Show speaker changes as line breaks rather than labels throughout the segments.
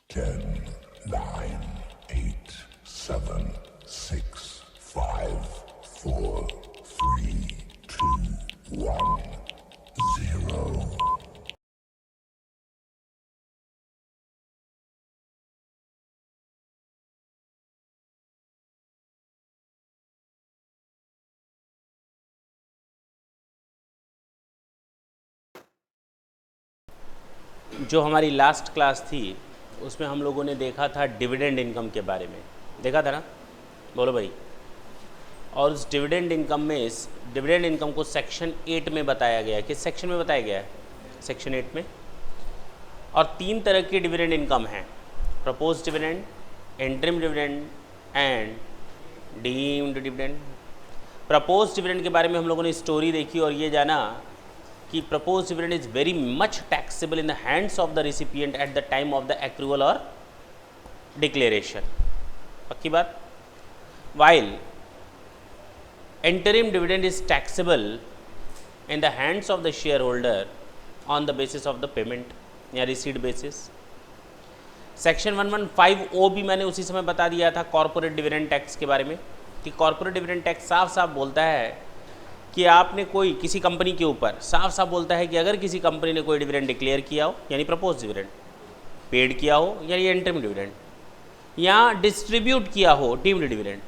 10, 9, 8, 7, 6, 5, 4, 3, 2, 1, 0.
जो हमारी last class थी उसमें हम लोगों ने देखा था डिविडेंड इनकम के बारे में, देखा था ना? बोलो भाई। और उस डिविडेंड इनकम में इस डिविडेंड इनकम को सेक्शन 8 में बताया गया है। किस सेक्शन में बताया गया है? सेक्शन 8 में। और 3 तरह की डिविडेंड इनकम है: propose dividend, interim dividend and deemed dividend. Propose dividend के बारे में हम लोगों ने स्टोरी देखी और ये जाना कि propose dividend is very much taxable in the hands of the recipient eight the time of the accrual और डिक्लेरेशन। पक्की बात। While interim dividend is taxable in the hands of the shareholder on the basis of the payment या receipt basis। Section 115O भी मैंने उसी समय बता दिया था कॉर्पोरेट डिविडेंड टैक्स के बारे में, कि कॉर्पोरेट डिविडेंड टैक्स साफ साफ बोलता है कि आपने कोई किसी कंपनी के ऊपर साफ साफ बोलता है कि अगर किसी कंपनी ने कोई डिविडेंड डिक्लेयर किया हो यानी प्रपोज डिविडेंड, पेड किया हो यानी इंटरिम डिविडेंड, या डिस्ट्रीब्यूट किया हो डीम्ड डिविडेंड,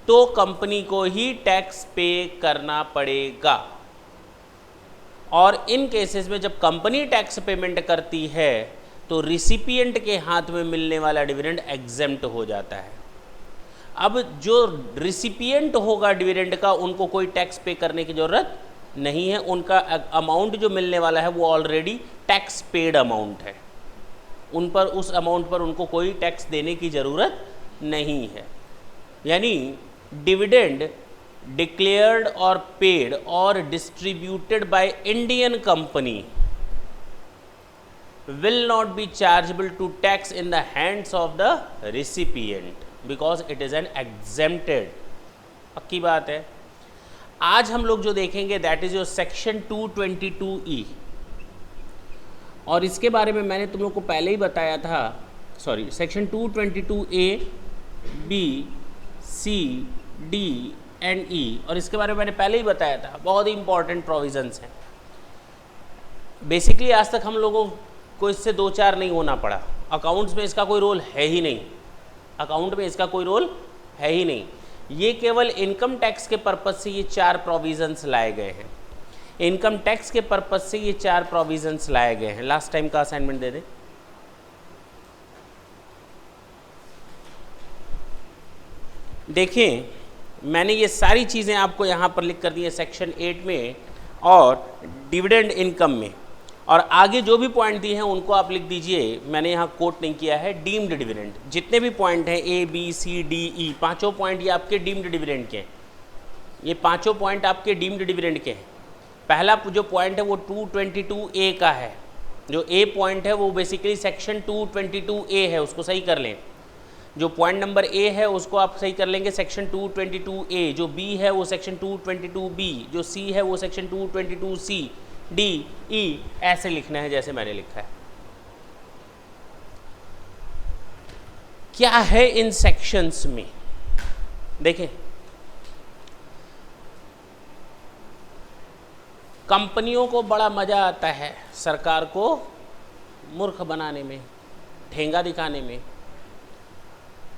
तो कंपनी को ही टैक्स पे करना पड़ेगा। और इन केसेस में जब कंपनी टैक्स पेमेंट करती है तो रिसिपिएंट के हाथ में मिलने वाला डिविडेंड एग्जेम्प्ट हो जाता है। अब जो रिसिपिएंट होगा डिविडेंड का, उनको कोई टैक्स पे करने की ज़रूरत नहीं है। उनका अमाउंट जो मिलने वाला है वो ऑलरेडी टैक्स पेड अमाउंट है, उन पर उस अमाउंट पर उनको कोई टैक्स देने की ज़रूरत नहीं है। यानी डिविडेंड डिक्लेयर्ड और पेड और distributed by Indian company will not be chargeable to tax in the hands of the recipient because it is an exempted. पक्की बात है। आज हम लोग जो देखेंगे that is your section 222E, और इसके बारे में मैंने तुम लोग को पहले ही बताया था। Sorry, section 222A, B, C, D and E, और इसके बारे में मैंने पहले ही बताया था। बहुत ही इंपॉर्टेंट प्रोविजंस हैं। बेसिकली आज तक हम लोगों को इससे दो चार नहीं होना पड़ा। अकाउंट्स में इसका कोई रोल है ही नहीं, अकाउंट में इसका कोई रोल है ही नहीं। ये केवल इनकम टैक्स के पर्पज़ से ये 4 प्रोविजंस लाए गए हैं। इनकम टैक्स के पर्पज़ से ये 4 प्रोविजंस लाए गए हैं। लास्ट टाइम का असाइनमेंट दे दें। देखें, मैंने ये सारी चीज़ें आपको यहाँ पर लिख कर दी हैं सेक्शन 8 में और डिविडेंड इनकम में, और आगे जो भी पॉइंट दिए हैं उनको आप लिख दीजिए। मैंने यहाँ कोट नहीं किया है। डीम्ड डिविडेंड, जितने भी पॉइंट हैं A, B, C, D, E, पाँचों पॉइंट ये आपके डीम्ड डिविडेंड के हैं। ये पाँचों पॉइंट आपके डीम्ड डिविडेंड के हैं। पहला जो पॉइंट है वो 222A का है। जो A पॉइंट है वो बेसिकली सेक्शन 222A है, उसको सही कर लें। जो पॉइंट नंबर A है उसको आप सही कर लेंगे सेक्शन 222A। जो B है वो सेक्शन 222B, जो C है वो सेक्शन 222C, D, E ऐसे लिखना है जैसे मैंने लिखा है। क्या है इन सेक्शंस में? देखें, कंपनियों को बड़ा मज़ा आता है सरकार को मूर्ख बनाने में, ठेंगा दिखाने में।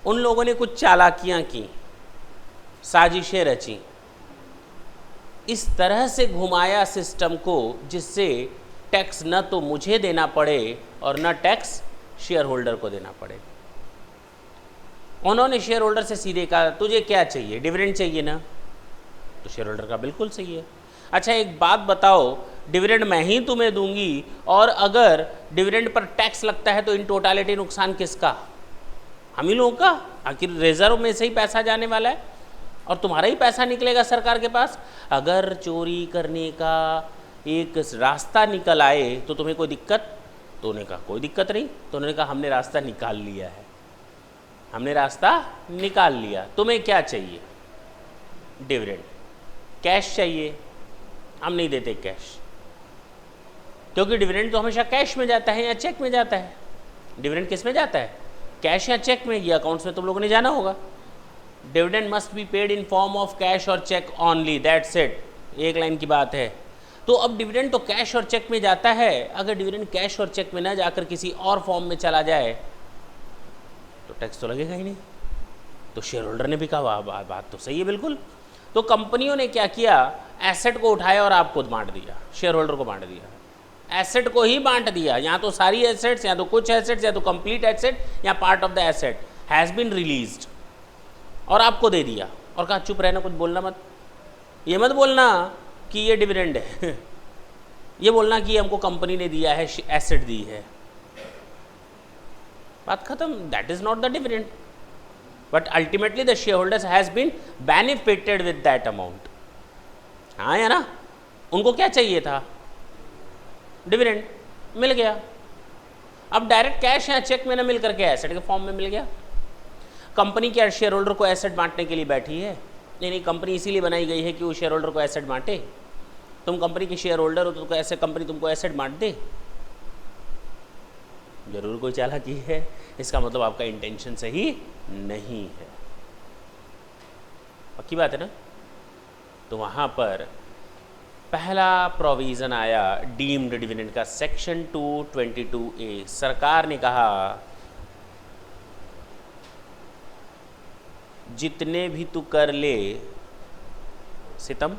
उन लोगों ने कुछ चालाकियां की, साजिशें रची, इस तरह से घुमाया सिस्टम को जिससे टैक्स न तो मुझे देना पड़े और न टैक्स शेयर होल्डर को देना पड़े। उन्होंने शेयर होल्डर से सीधे कहा तुझे क्या चाहिए, डिविडेंड चाहिए ना? तो शेयर होल्डर का बिल्कुल सही है। अच्छा एक बात बताओ, डिविडेंड मैं ही तुम्हें दूंगी और अगर डिविडेंड पर टैक्स लगता है तो इन टोटालिटी नुकसान किसका? हम ही लोगों का। आखिर रिजर्व में से ही पैसा जाने वाला है और तुम्हारा ही पैसा निकलेगा सरकार के पास। अगर चोरी करने का एक रास्ता निकल आए तो तुम्हें कोई दिक्कत? तो उन्होंने कहा कोई दिक्कत नहीं। तो उन्होंने कहा हमने रास्ता निकाल लिया है, हमने रास्ता निकाल लिया। तुम्हें क्या चाहिए? डिविडेंड। कैश चाहिए? हम नहीं देते कैश, क्योंकि डिविडेंड तो हमेशा कैश में जाता है या चेक में जाता है। डिविडेंड किस में जाता है, कैश या चेक में, ये अकाउंट्स में तुम लोगों ने जाना होगा। Dividend must be paid in form of cash और चेक ओनली, दैट्स इट, एक लाइन की बात है। तो अब डिविडेंड तो कैश और चेक में जाता है, अगर डिविडेंड कैश और चेक में ना जाकर किसी और फॉर्म में चला जाए तो टैक्स तो लगेगा ही नहीं। तो शेयर होल्डर ने भी कहा बात तो सही है बिल्कुल। तो कंपनियों ने क्या किया, एसेट को उठाया और आपको बांट दिया, शेयर होल्डर को बांट दिया, एसेट को ही बांट दिया, या तो सारी एसेट्स, या तो कुछ एसेट्स, या तो कंप्लीट एसेट, या part of the asset has been released, और आपको दे दिया और कहा चुप रहना, कुछ बोलना मत, ये मत बोलना कि ये डिविडेंड है ये बोलना कि हमको कंपनी ने दिया है, एसेट दी है, बात खत्म, that is not the dividend, but ultimately the shareholders has been benefited with that amount. हाँ या ना, उनको क्या चाहिए था, डिविडेंड, मिल गया। अब डायरेक्ट कैश या चेक में ना मिल करके एसेट के फॉर्म में मिल गया। कंपनी क्या शेयर होल्डर को एसेट बांटने के लिए बैठी है? नहीं, कंपनी इसीलिए बनाई गई है कि वो शेयर होल्डर को एसेट बांटे। तुम कंपनी के शेयर होल्डर हो तो ऐसे कंपनी तुमको एसेट बांट दे? जरूर कोई चालाकी है, इसका मतलब आपका इंटेंशन सही नहीं है, पक्की बात है ना। तो वहां पर पहला प्रोविजन आया डीम्ड डिविडेंड का, सेक्शन 222A। सरकार ने कहा जितने भी तू कर ले सितम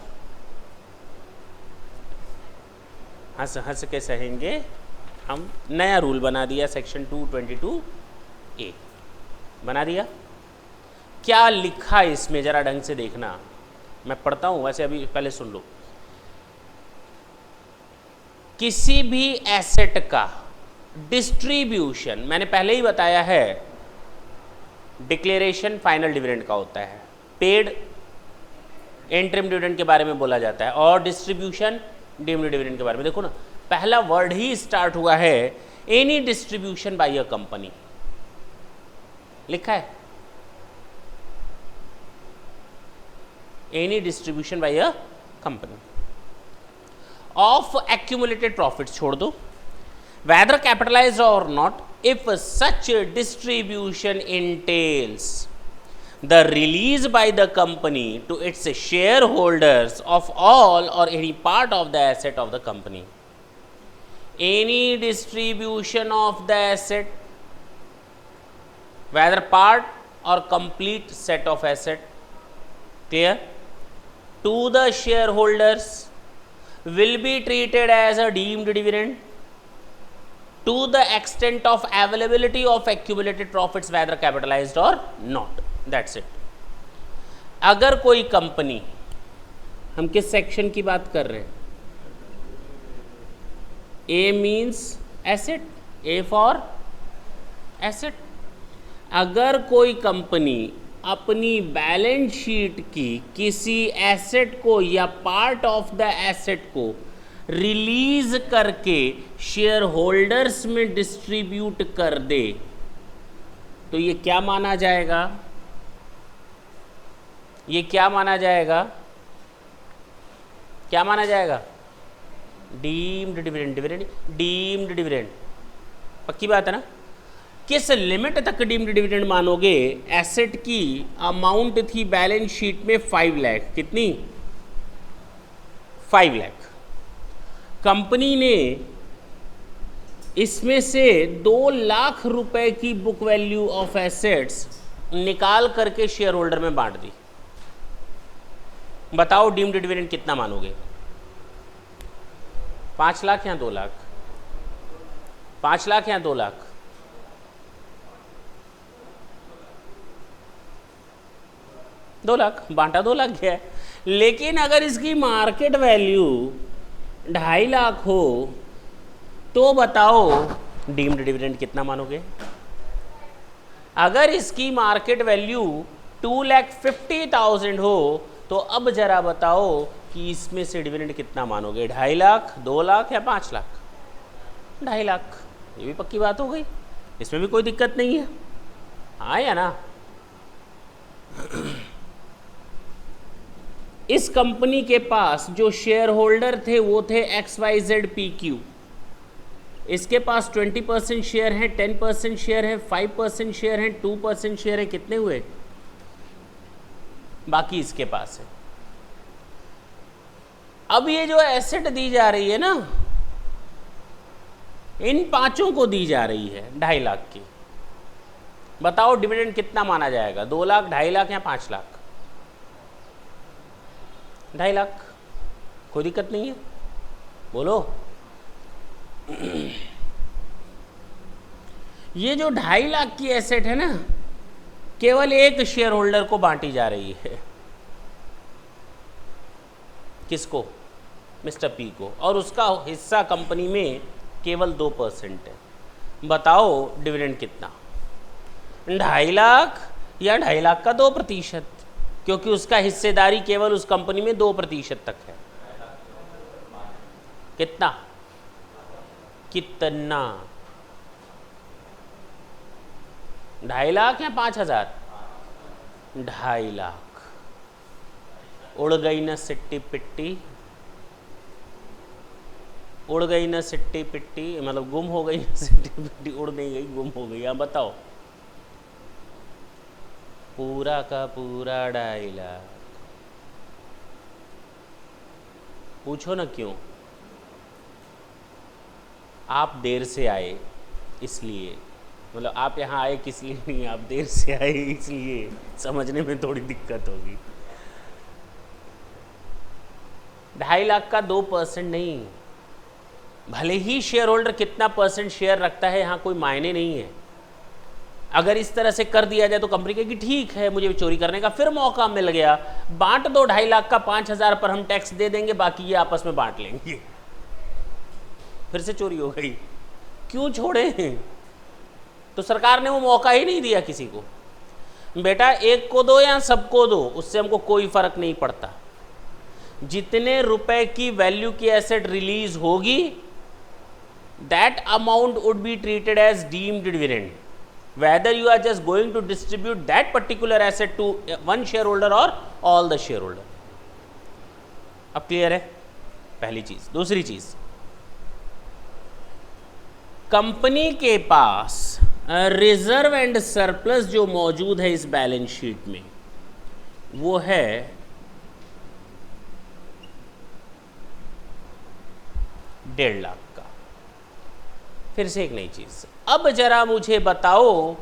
हंस हंस के सहेंगे हम। नया रूल बना दिया, सेक्शन 222A बना दिया। क्या लिखा इसमें जरा ढंग से देखना, मैं पढ़ता हूं, वैसे अभी पहले सुन लो। किसी भी एसेट का डिस्ट्रीब्यूशन, मैंने पहले ही बताया है, डिक्लेरेशन फाइनल डिविडेंड का होता है, पेड इंटरिम डिविडेंड के बारे में बोला जाता है, और डिस्ट्रीब्यूशन डीम्ड डिविडेंड के बारे में। देखो ना, पहला वर्ड ही स्टार्ट हुआ है any distribution by a company, लिखा है any distribution by a company of accumulated profit, छोड़ दो, whether capitalized or not, if such distribution entails the release by the company to its shareholders of all or any part of the asset of the company. Any distribution of the asset, whether part or complete set of asset, clear, to the shareholders will be treated as a deemed dividend to the extent of availability of accumulated profits whether capitalized or not, that's it। अगर कोई company, हम किस section की बात कर रहे हैं, a means asset, a for asset. अगर कोई कंपनी अपनी बैलेंस शीट की किसी एसेट को या पार्ट ऑफ द एसेट को रिलीज करके शेयर होल्डर्स में डिस्ट्रीब्यूट कर दे, तो ये क्या माना जाएगा, ये क्या माना जाएगा, क्या माना जाएगा, deemed dividend, dividend deemed dividend, पक्की बात है ना। किस लिमिट तक डीम्ड डिविडेंड मानोगे, एसेट की अमाउंट थी बैलेंस शीट में 5 लाख, कितनी, 5 लाख, कंपनी ने इसमें से 2 लाख रुपए की बुक वैल्यू ऑफ एसेट्स निकाल करके शेयर होल्डर में बांट दी। बताओ डीम्ड डिविडेंड कितना मानोगे, 5 लाख या 2 लाख, 5 लाख या 2 लाख, दो लाख, बांटा 2 लाख गया। लेकिन अगर इसकी मार्केट वैल्यू 2.5 लाख हो तो बताओ डीम्ड डिविडेंड कितना मानोगे। अगर इसकी मार्केट वैल्यू 2,50,000 हो तो अब जरा बताओ कि इसमें से डिविडेंड कितना मानोगे, 2.5 लाख, 2 लाख या 5 लाख, 2.5 लाख। ये भी पक्की बात हो गई, इसमें भी कोई दिक्कत नहीं है, हाँ या ना। इस कंपनी के पास जो शेयर होल्डर थे वो थे XYZPQ, इसके पास 20% शेयर है, 10% शेयर है, 5% शेयर है, 2% शेयर है, कितने हुए? बाकी इसके पास है। अब ये जो एसेट दी जा रही है ना, इन पांचों को दी जा रही है 2.5 लाख की। बताओ डिविडेंड कितना माना जाएगा? 2 लाख, 2.5 लाख या 5 लाख? 2.5 लाख, कोई दिक्कत नहीं है, बोलो। ये जो 2.5 लाख की एसेट है ना, केवल एक शेयर होल्डर को बांटी जा रही है। किसको? मिस्टर पी को, और उसका हिस्सा कंपनी में केवल 2% है। बताओ डिविडेंड कितना? 2.5 लाख या 2.5 लाख का 2%, क्योंकि उसका हिस्सेदारी केवल उस कंपनी में 2% तक है। कितना? कितना? 2.5 लाख या 5,000? 2.5 लाख। उड़ गई न सिट्टी पिट्टी, उड़ गई न सिट्टी पिट्टी, मतलब गुम हो गई न सिट्टी पिट्टी, उड़ नहीं गई, गुम हो गई। आप बताओ, पूरा का पूरा 2.5 लाख। पूछो ना क्यों? आप देर से आए इसलिए, मतलब आप यहाँ आए किस लिए नहीं, आप देर से आए इसलिए समझने में थोड़ी दिक्कत होगी। 2.5 लाख का 2% नहीं, भले ही शेयर होल्डर कितना % शेयर रखता है यहाँ कोई मायने नहीं है। अगर इस तरह से कर दिया जाए तो कंपनी कहेगी ठीक है, मुझे चोरी करने का फिर मौका मिल गया, बांट दो 2.5 लाख का, 5,000 पर हम टैक्स दे देंगे, बाकी ये आपस में बांट लेंगे। फिर से चोरी हो गई, क्यों छोड़े? तो सरकार ने वो मौका ही नहीं दिया किसी को। बेटा एक को दो या सबको दो, उससे हमको कोई फर्क नहीं पड़ता। जितने रुपए की वैल्यू की एसेट रिलीज होगी, that amount would be treated as deemed dividend, whether you are just going to distribute that particular asset to one shareholder or all the shareholder। अब क्लियर है पहली चीज। दूसरी चीज, कंपनी के पास रिजर्व एंड सरप्लस जो मौजूद है इस बैलेंस शीट में, वो है 1.5 लाख का। फिर से एक नई चीज, अब जरा मुझे बताओ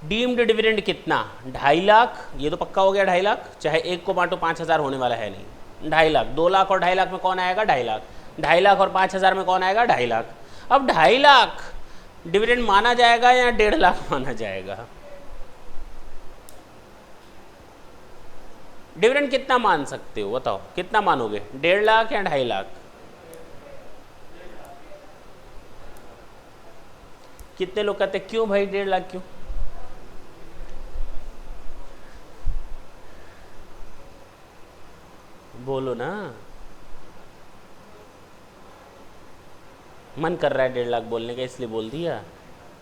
डीम्ड डिविडेंड कितना? 2.5 लाख, ये तो पक्का हो गया 2.5 लाख, चाहे एक को बांटो 5,000 होने वाला है नहीं। 2.5 लाख, 2 लाख और 2.5 लाख में कौन आएगा? 2.5 लाख। 2.5 लाख और 5,000 में कौन आएगा? 2.5 लाख। अब 2.5 लाख डिविडेंड माना जाएगा या 1.5 लाख माना जाएगा? डिविडेंड कितना मान सकते हो बताओ, कितना मानोगे? 1.5 लाख या 2.5 लाख? कितने लोग कहते हैं क्यों भाई 1.5 लाख क्यों? बोलो ना, मन कर रहा है 1.5 लाख बोलने का इसलिए बोल दिया,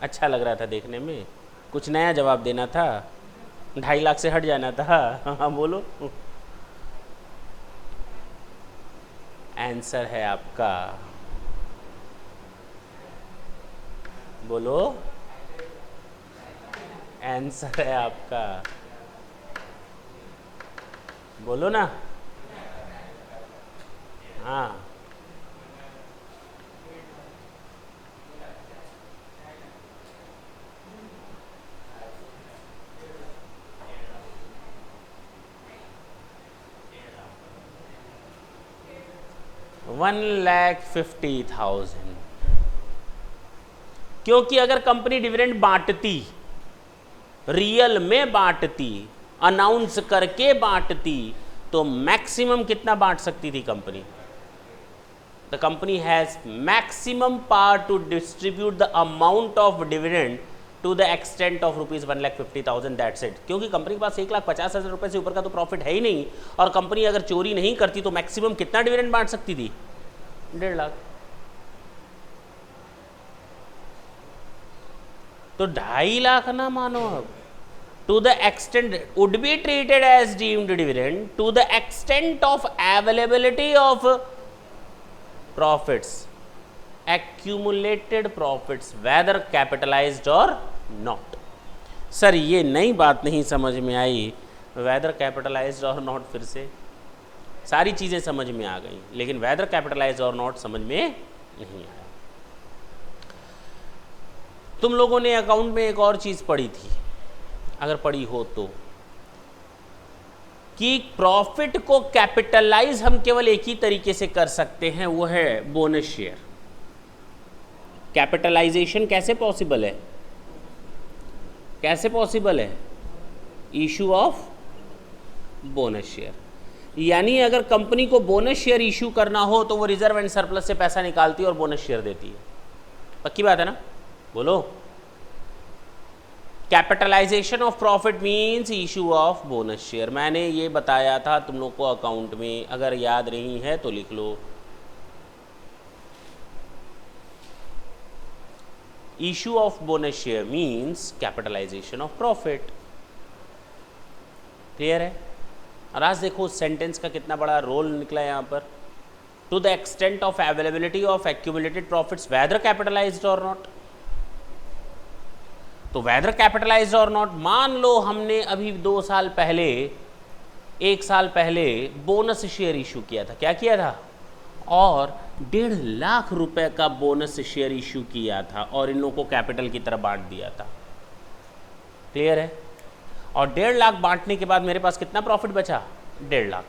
अच्छा लग रहा था देखने में, कुछ नया जवाब देना था, 2.5 लाख से हट जाना था। हाँ बोलो। आंसर है आपका, बोलो, आंसर है आपका, बोलो ना। हाँ, $1,50,000। क्योंकि अगर कंपनी डिविडेंड बांटती, रियल में बांटती, अनाउंस करके बांटती, तो मैक्सिमम कितना बांट सकती थी company? The company has maximum power to distribute the amount of dividend to the extent of ₹1,50,000, that's it. क्योंकि कंपनी के पास 1,50,000 रुपये से ऊपर का तो प्रॉफिट है ही नहीं, और कंपनी अगर चोरी नहीं करती तो मैक्सिमम कितना डिविडेंड बांट सकती थी? 1.5 लाख। तो 2.5 लाख ना मानो, अब to the extent would be treated as deemed dividend to the extent of availability of profits. accumulated profits whether capitalized or not। Sir ये नई बात नहीं समझ में आई, whether capitalized or not फिर से सारी चीज़ें समझ में आ गई, लेकिन whether capitalized or not समझ में नहीं आया। तुम लोगों ने अकाउंट में एक और चीज़ पढ़ी थी, अगर पढ़ी हो तो, कि प्रॉफिट को कैपिटलाइज हम केवल एक ही तरीके से कर सकते हैं, वो है बोनस शेयर। कैपिटलाइजेशन कैसे पॉसिबल है? कैसे पॉसिबल है? Issue of bonus share. यानी अगर कंपनी को बोनस शेयर इशू करना हो तो वो रिजर्व एंड सरप्लस से पैसा निकालती है और बोनस शेयर देती है। पक्की बात है ना? बोलो। Capitalization of profit means issue of bonus share. मैंने ये बताया था तुम लोग को अकाउंट में, अगर याद नहीं है तो लिख लो। Issue of bonus share means capitalisation of profit. Clear है? और आज देखो सेंटेंस का कितना बड़ा रोल निकला है यहाँ पर। To the extent of availability of accumulated profits whether capitalized or not. तो वेदर कैपिटलाइज्ड और नॉट, मान लो हमने अभी 2 साल पहले, 1 साल पहले बोनस शेयर इशू किया था। क्या किया था? और 1.5 लाख रुपए का बोनस शेयर इशू किया था और इन लोगों को कैपिटल की तरफ बांट दिया था। क्लियर है? और 1.5 लाख बांटने के बाद मेरे पास कितना प्रॉफिट बचा? 1.5 लाख।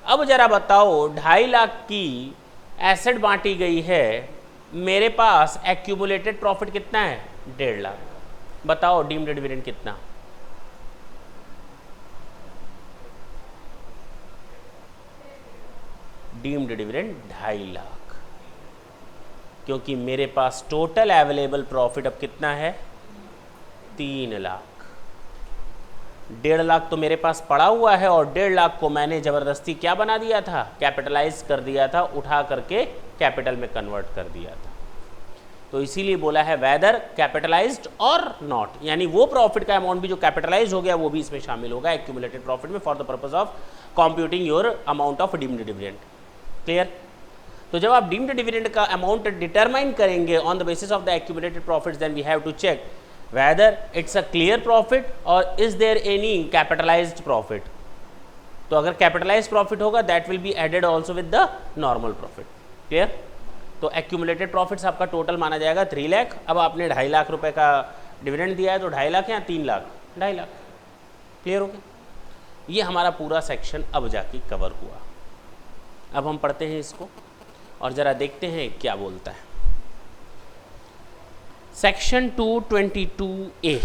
अब जरा बताओ, 2.5 लाख की एसेट बांटी गई है, मेरे पास एक्यूमुलेटेड प्रॉफिट कितना है? 1.5 लाख। बताओ डीम्ड डिविडेंड कितना? डीम्ड डिविडेंड 2.5 लाख, क्योंकि मेरे पास टोटल अवेलेबल प्रॉफिट अब कितना है? 3 लाख। 1.5 लाख तो मेरे पास पड़ा हुआ है और 1.5 लाख को मैंने ज़बरदस्ती क्या बना दिया था? कैपिटलाइज कर दिया था, उठा करके कैपिटल में कन्वर्ट कर दिया था। तो इसीलिए बोला है वेदर कैपिटलाइज्ड और नॉट, यानी वो प्रॉफिट का अमाउंट भी जो कैपिटलाइज हो गया वो भी इसमें शामिल होगा एक्यूमुलेटेड प्रॉफिट में, for the purpose of computing your amount of deemed dividend. Clear? तो जब आप डीम्ड डिविडेंड का अमाउंट डिटरमाइन करेंगे on the basis of the accumulated profits, then we have to check whether it's a clear profit or is there any capitalised profit. तो अगर capitalised profit होगा that will be added also with the normal profit. Clear? तो accumulated profits आपका total माना जाएगा 3 लाख। अब आपने 2.5 लाख रुपए का डिविडेंड दिया है, तो 2.5 लाख या 3 लाख? 2.5 लाख। क्लियर हो गया? ये हमारा पूरा सेक्शन अब जाके कवर हुआ। अब हम पढ़ते हैं इसको और ज़रा देखते हैं क्या बोलता है। Section 222A,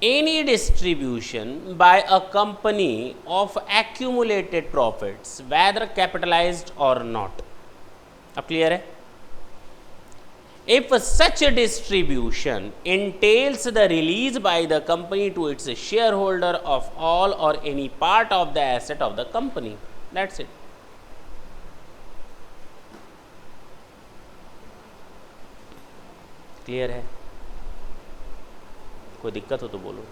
any distribution by a company of accumulated profits whether capitalized or not। अब क्लियर है? If such a distribution entails the release by the company to its shareholder of all or any part of the asset of the company, that's it। Clear है? कोई दिक्कत हो तो बोलो।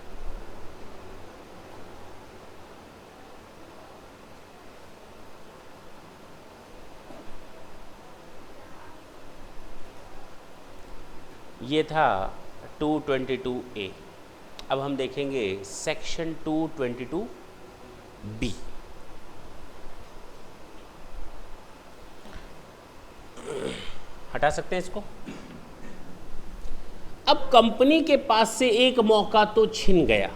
ये था 222A। अब हम देखेंगे सेक्शन 222B। हटा सकते हैं इसको। अब कंपनी के पास से एक मौका तो छिन गया,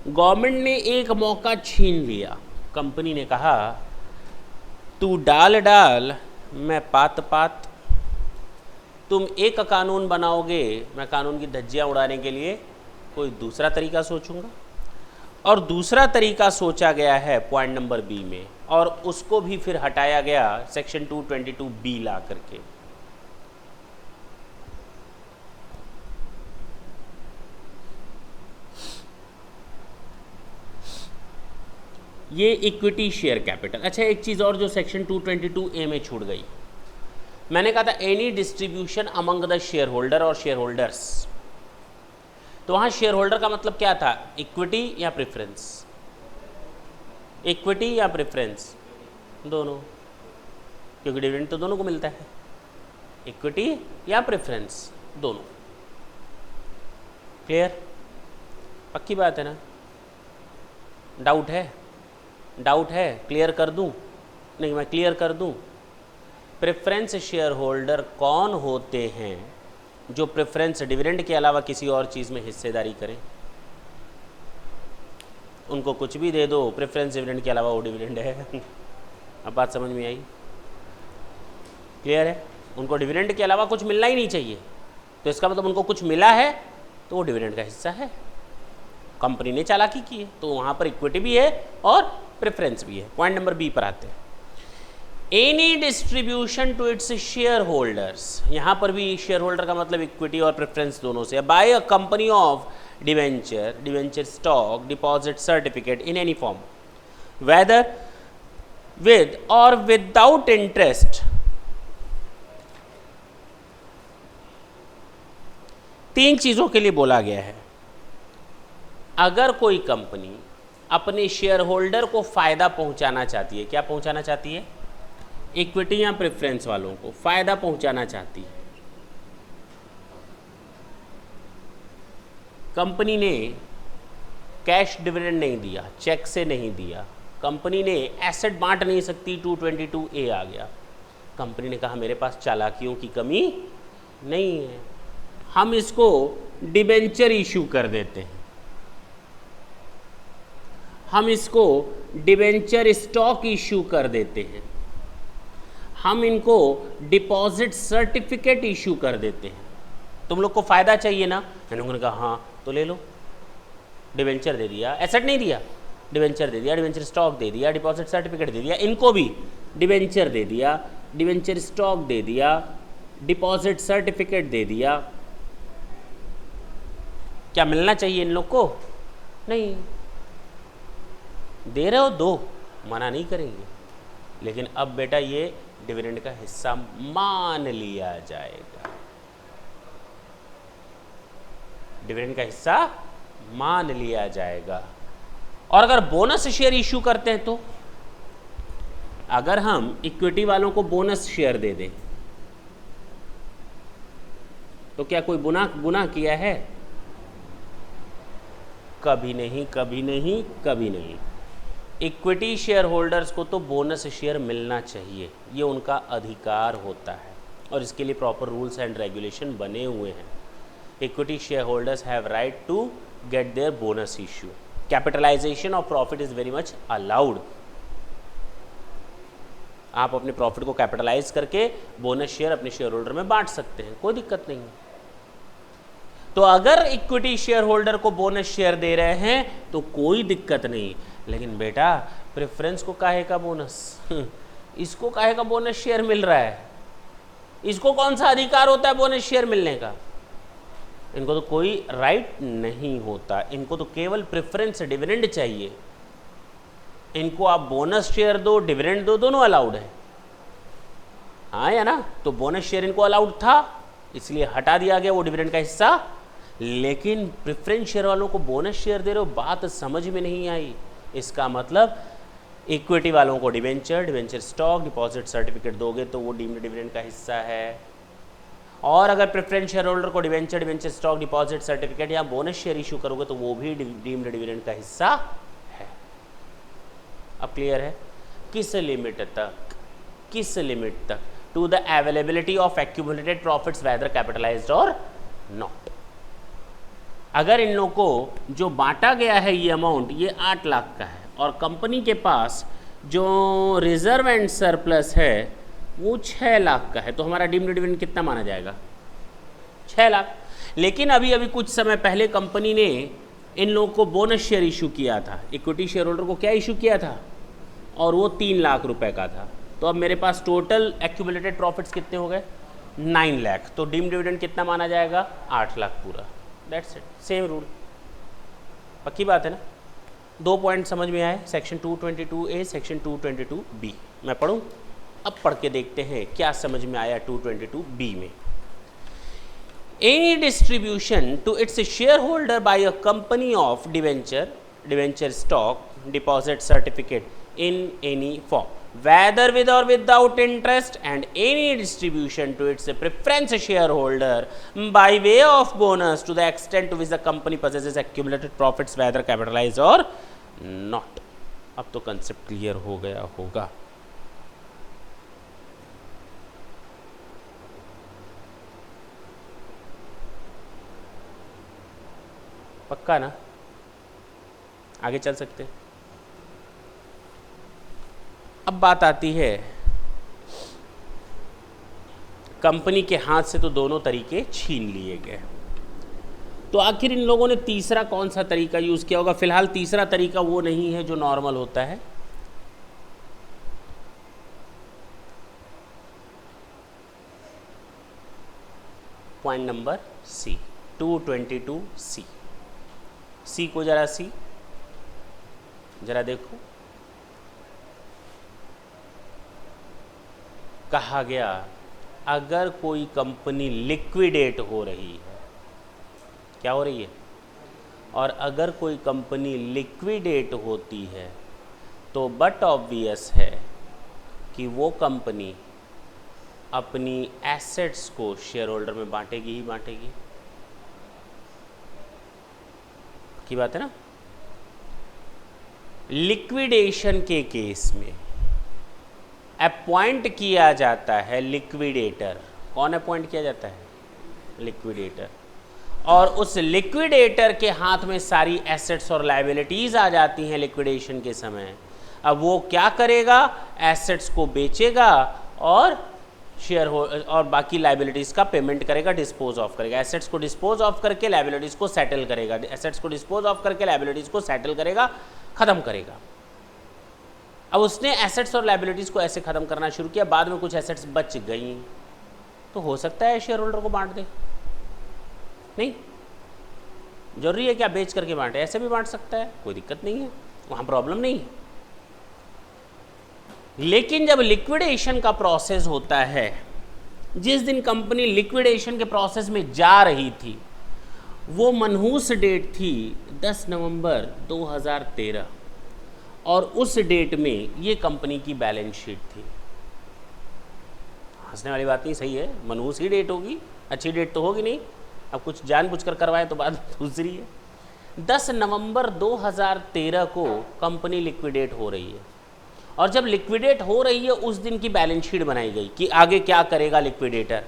गवर्नमेंट ने एक मौका छीन लिया। कंपनी ने कहा तू डाल डाल, मैं पात पात। तुम एक कानून बनाओगे, मैं कानून की धज्जियां उड़ाने के लिए कोई दूसरा तरीका सोचूंगा। और दूसरा तरीका सोचा गया है पॉइंट नंबर बी में, और उसको भी फिर हटाया गया सेक्शन 222B ला करके। ये इक्विटी शेयर कैपिटल। अच्छा, एक चीज़ और जो सेक्शन 222A में छूट गई, मैंने कहा था any distribution among the shareholder और शेयर होल्डर्स। तो वहाँ शेयर होल्डर का मतलब क्या था? इक्विटी या प्रेफरेंस? इक्विटी या प्रेफरेंस? दोनों। क्योंकि डिविडेंड तो दोनों को मिलता है, इक्विटी या प्रेफरेंस दोनों। क्लियर? पक्की बात है ना? डाउट है? डाउट है? क्लियर कर दूं? नहीं, मैं क्लियर कर दूं। प्रेफरेंस शेयर होल्डर कौन होते हैं जो प्रेफरेंस डिविडेंड के अलावा किसी और चीज़ में हिस्सेदारी करें? उनको कुछ भी दे दो, प्रेफरेंस डिविडेंड के अलावा वो डिविडेंड है। अब बात समझ में आई? क्लियर है? उनको डिविडेंड के अलावा कुछ मिलना ही नहीं चाहिए, तो इसका मतलब उनको कुछ मिला है तो वो डिविडेंड का हिस्सा है। कंपनी ने चालाकी की है, तो वहाँ पर इक्विटी भी है और प्रेफरेंस भी है। पॉइंट नंबर बी पर आते हैं। Any distribution to its shareholders, यहाँ पर भी शेयर होल्डर का मतलब इक्विटी और प्रेफरेंस दोनों से, by a company of debenture, debenture stock, deposit certificate in any form, whether with or without interest. तीन चीज़ों के लिए बोला गया है। अगर कोई कंपनी अपने शेयर होल्डर को फ़ायदा पहुंचाना चाहती है, क्या पहुंचाना चाहती है? इक्विटी या प्रेफरेंस वालों को फ़ायदा पहुंचाना चाहती है। कंपनी ने कैश डिविडेंड नहीं दिया, चेक से नहीं दिया, कंपनी ने एसेट बांट नहीं सकती, 222A आ गया। कंपनी ने कहा मेरे पास चालाकियों की कमी नहीं है, हम इसको डिबेंचर इशू कर देते हैं, हम इसको डिबेंचर स्टॉक इशू कर देते हैं, हम इनको डिपॉजिट सर्टिफिकेट इशू कर देते हैं। तुम लोग को फ़ायदा चाहिए ना? इन लोगों ने कहा हाँ तो ले लो। डिबेंचर दे दिया, एसेट नहीं दिया, डिबेंचर दे दिया, डिबेंचर स्टॉक दे दिया, डिपॉजिट सर्टिफिकेट दे दिया, इनको भी डिबेंचर दे दिया, डिबेंचर स्टॉक दे दिया, डिपॉजिट सर्टिफिकेट दे दिया। क्या मिलना चाहिए इन लोग को? नहीं। दे रहे हो दो, मना नहीं करेंगे, लेकिन अब बेटा ये डिविडेंड का हिस्सा मान लिया जाएगा। डिविडेंड का हिस्सा मान लिया जाएगा। और अगर बोनस शेयर इश्यू करते हैं तो, अगर हम इक्विटी वालों को बोनस शेयर दे दें तो क्या कोई गुनाह किया है? कभी नहीं, कभी नहीं, कभी नहीं। इक्विटी शेयर होल्डर्स को तो बोनस शेयर मिलना चाहिए, ये उनका अधिकार होता है और इसके लिए प्रॉपर रूल्स एंड रेगुलेशन बने हुए हैं। Equity shareholders have right to get their bonus issue. Capitalization of profit is very much allowed. आप अपने प्रॉफिट को कैपिटलाइज करके बोनस शेयर अपने शेयर होल्डर में बांट सकते हैं, कोई दिक्कत नहीं है। तो अगर इक्विटी शेयर होल्डर को बोनस शेयर दे रहे हैं तो कोई दिक्कत नहीं, लेकिन बेटा प्रेफरेंस को काहे का बोनस? इसको काहे का बोनस शेयर मिल रहा है? इसको कौन सा अधिकार होता है बोनस शेयर मिलने का? इनको तो कोई राइट नहीं होता, इनको तो केवल प्रेफरेंस डिविडेंड चाहिए। इनको आप बोनस शेयर दो, डिविडेंड दो, दोनों अलाउड है, हाँ या ना? तो बोनस शेयर इनको अलाउड था, इसलिए हटा दिया गया वो डिविडेंड का हिस्सा। लेकिन प्रेफरेंस शेयर वालों को बोनस शेयर दे रहे हो, बात समझ में नहीं आई। इसका मतलब इक्विटी वालों को debenture, debenture stock, deposit certificate दोगे तो वो डीम्ड डिविडेंड का हिस्सा है। और अगर प्रेफरेंस शेयर होल्डर को debenture, debenture stock, deposit certificate या बोनस शेयर इशू करोगे तो वो भी डीम्ड डिविडेंड का हिस्सा है। अब क्लियर है? किस लिमिट तक? किस लिमिट तक? To the availability of accumulated profits whether capitalized or not. अगर इन लोगों को जो बांटा गया है ये अमाउंट, ये 8 लाख का है और कंपनी के पास जो रिजर्व एंड सरप्लस है वो 6 लाख का है, तो हमारा डीम्ड डिविडेंड कितना माना जाएगा? 6 लाख। लेकिन अभी अभी कुछ समय पहले कंपनी ने इन लोगों को बोनस शेयर इशू किया था, इक्विटी शेयर होल्डर को क्या इशू किया था? और वो 3 लाख रुपए का था। तो अब मेरे पास टोटल एक्यूमुलेटेड प्रॉफिट्स कितने हो गए? 9 लाख। तो डीम्ड डिविडेंड कितना माना जाएगा? 8 लाख पूरा। That's it, same rule. पक्की बात है ना? 2 पॉइंट समझ में आए, सेक्शन 222A, सेक्शन 222B। मैं पढ़ूँ? अब पढ़ के देखते हैं क्या समझ में आया 222B में। Any distribution to its shareholder by a company of debenture, debenture stock, deposit certificate in any form, whether with or without interest, and any distribution to its preference shareholder by way of bonus to the extent to which the company possesses accumulated profits whether capitalized or not. अब तो concept clear हो गया होगा. पक्का ना? आगे चल सकते हैं. अब बात आती है कंपनी के हाथ से तो दोनों तरीके छीन लिए गए, तो आखिर इन लोगों ने तीसरा कौन सा तरीका यूज़ किया होगा? फिलहाल तीसरा तरीका वो नहीं है जो नॉर्मल होता है. Point number C, 222C. सी को जरा जरा देखो. कहा गया अगर कोई कंपनी लिक्विडेट हो रही है, क्या हो रही है? और अगर कोई कंपनी लिक्विडेट होती है तो बट ऑब्वियस है कि वो कंपनी अपनी एसेट्स को शेयर होल्डर में बांटेगी ही बांटेगी. की बात है ना. लिक्विडेशन के केस में अपॉइंट किया जाता है लिक्विडेटर. कौन अपॉइंट किया जाता है? लिक्विडेटर. और उस लिक्विडेटर के हाथ में सारी एसेट्स और लायबिलिटीज आ जाती हैं लिक्विडेशन के समय. अब वो क्या करेगा? एसेट्स को बेचेगा और शेयर और बाकी लायबिलिटीज़ का पेमेंट करेगा, डिस्पोज ऑफ करेगा. एसेट्स को डिस्पोज ऑफ करके लायबिलिटीज़ को सेटल करेगा. एसेट्स को डिस्पोज ऑफ करके लायबिलिटीज़ को सेटल करेगा, ख़त्म करेगा. अब उसने एसेट्स और लायबिलिटीज़ को ऐसे ख़त्म करना शुरू किया, बाद में कुछ एसेट्स बच गई तो हो सकता है शेयर होल्डर को बांट दे. नहीं जरूरी है क्या बेच करके बांटे, ऐसे भी बांट सकता है, कोई दिक्कत नहीं है, वहाँ प्रॉब्लम नहीं है. लेकिन जब लिक्विडेशन का प्रोसेस होता है, जिस दिन कंपनी लिक्विडेशन के प्रोसेस में जा रही थी वो मनहूस डेट थी 10 नवंबर 2013 और उस डेट में ये कंपनी की बैलेंस शीट थी. हंसने वाली बात नहीं, सही है, मनहूस ही डेट होगी, अच्छी डेट तो होगी नहीं. अब कुछ जानबूझकर करवाए तो बात दूसरी है. 10 नवंबर 2013 को कंपनी लिक्विडेट हो रही है और जब लिक्विडेट हो रही है उस दिन की बैलेंस शीट बनाई गई कि आगे क्या करेगा लिक्विडेटर.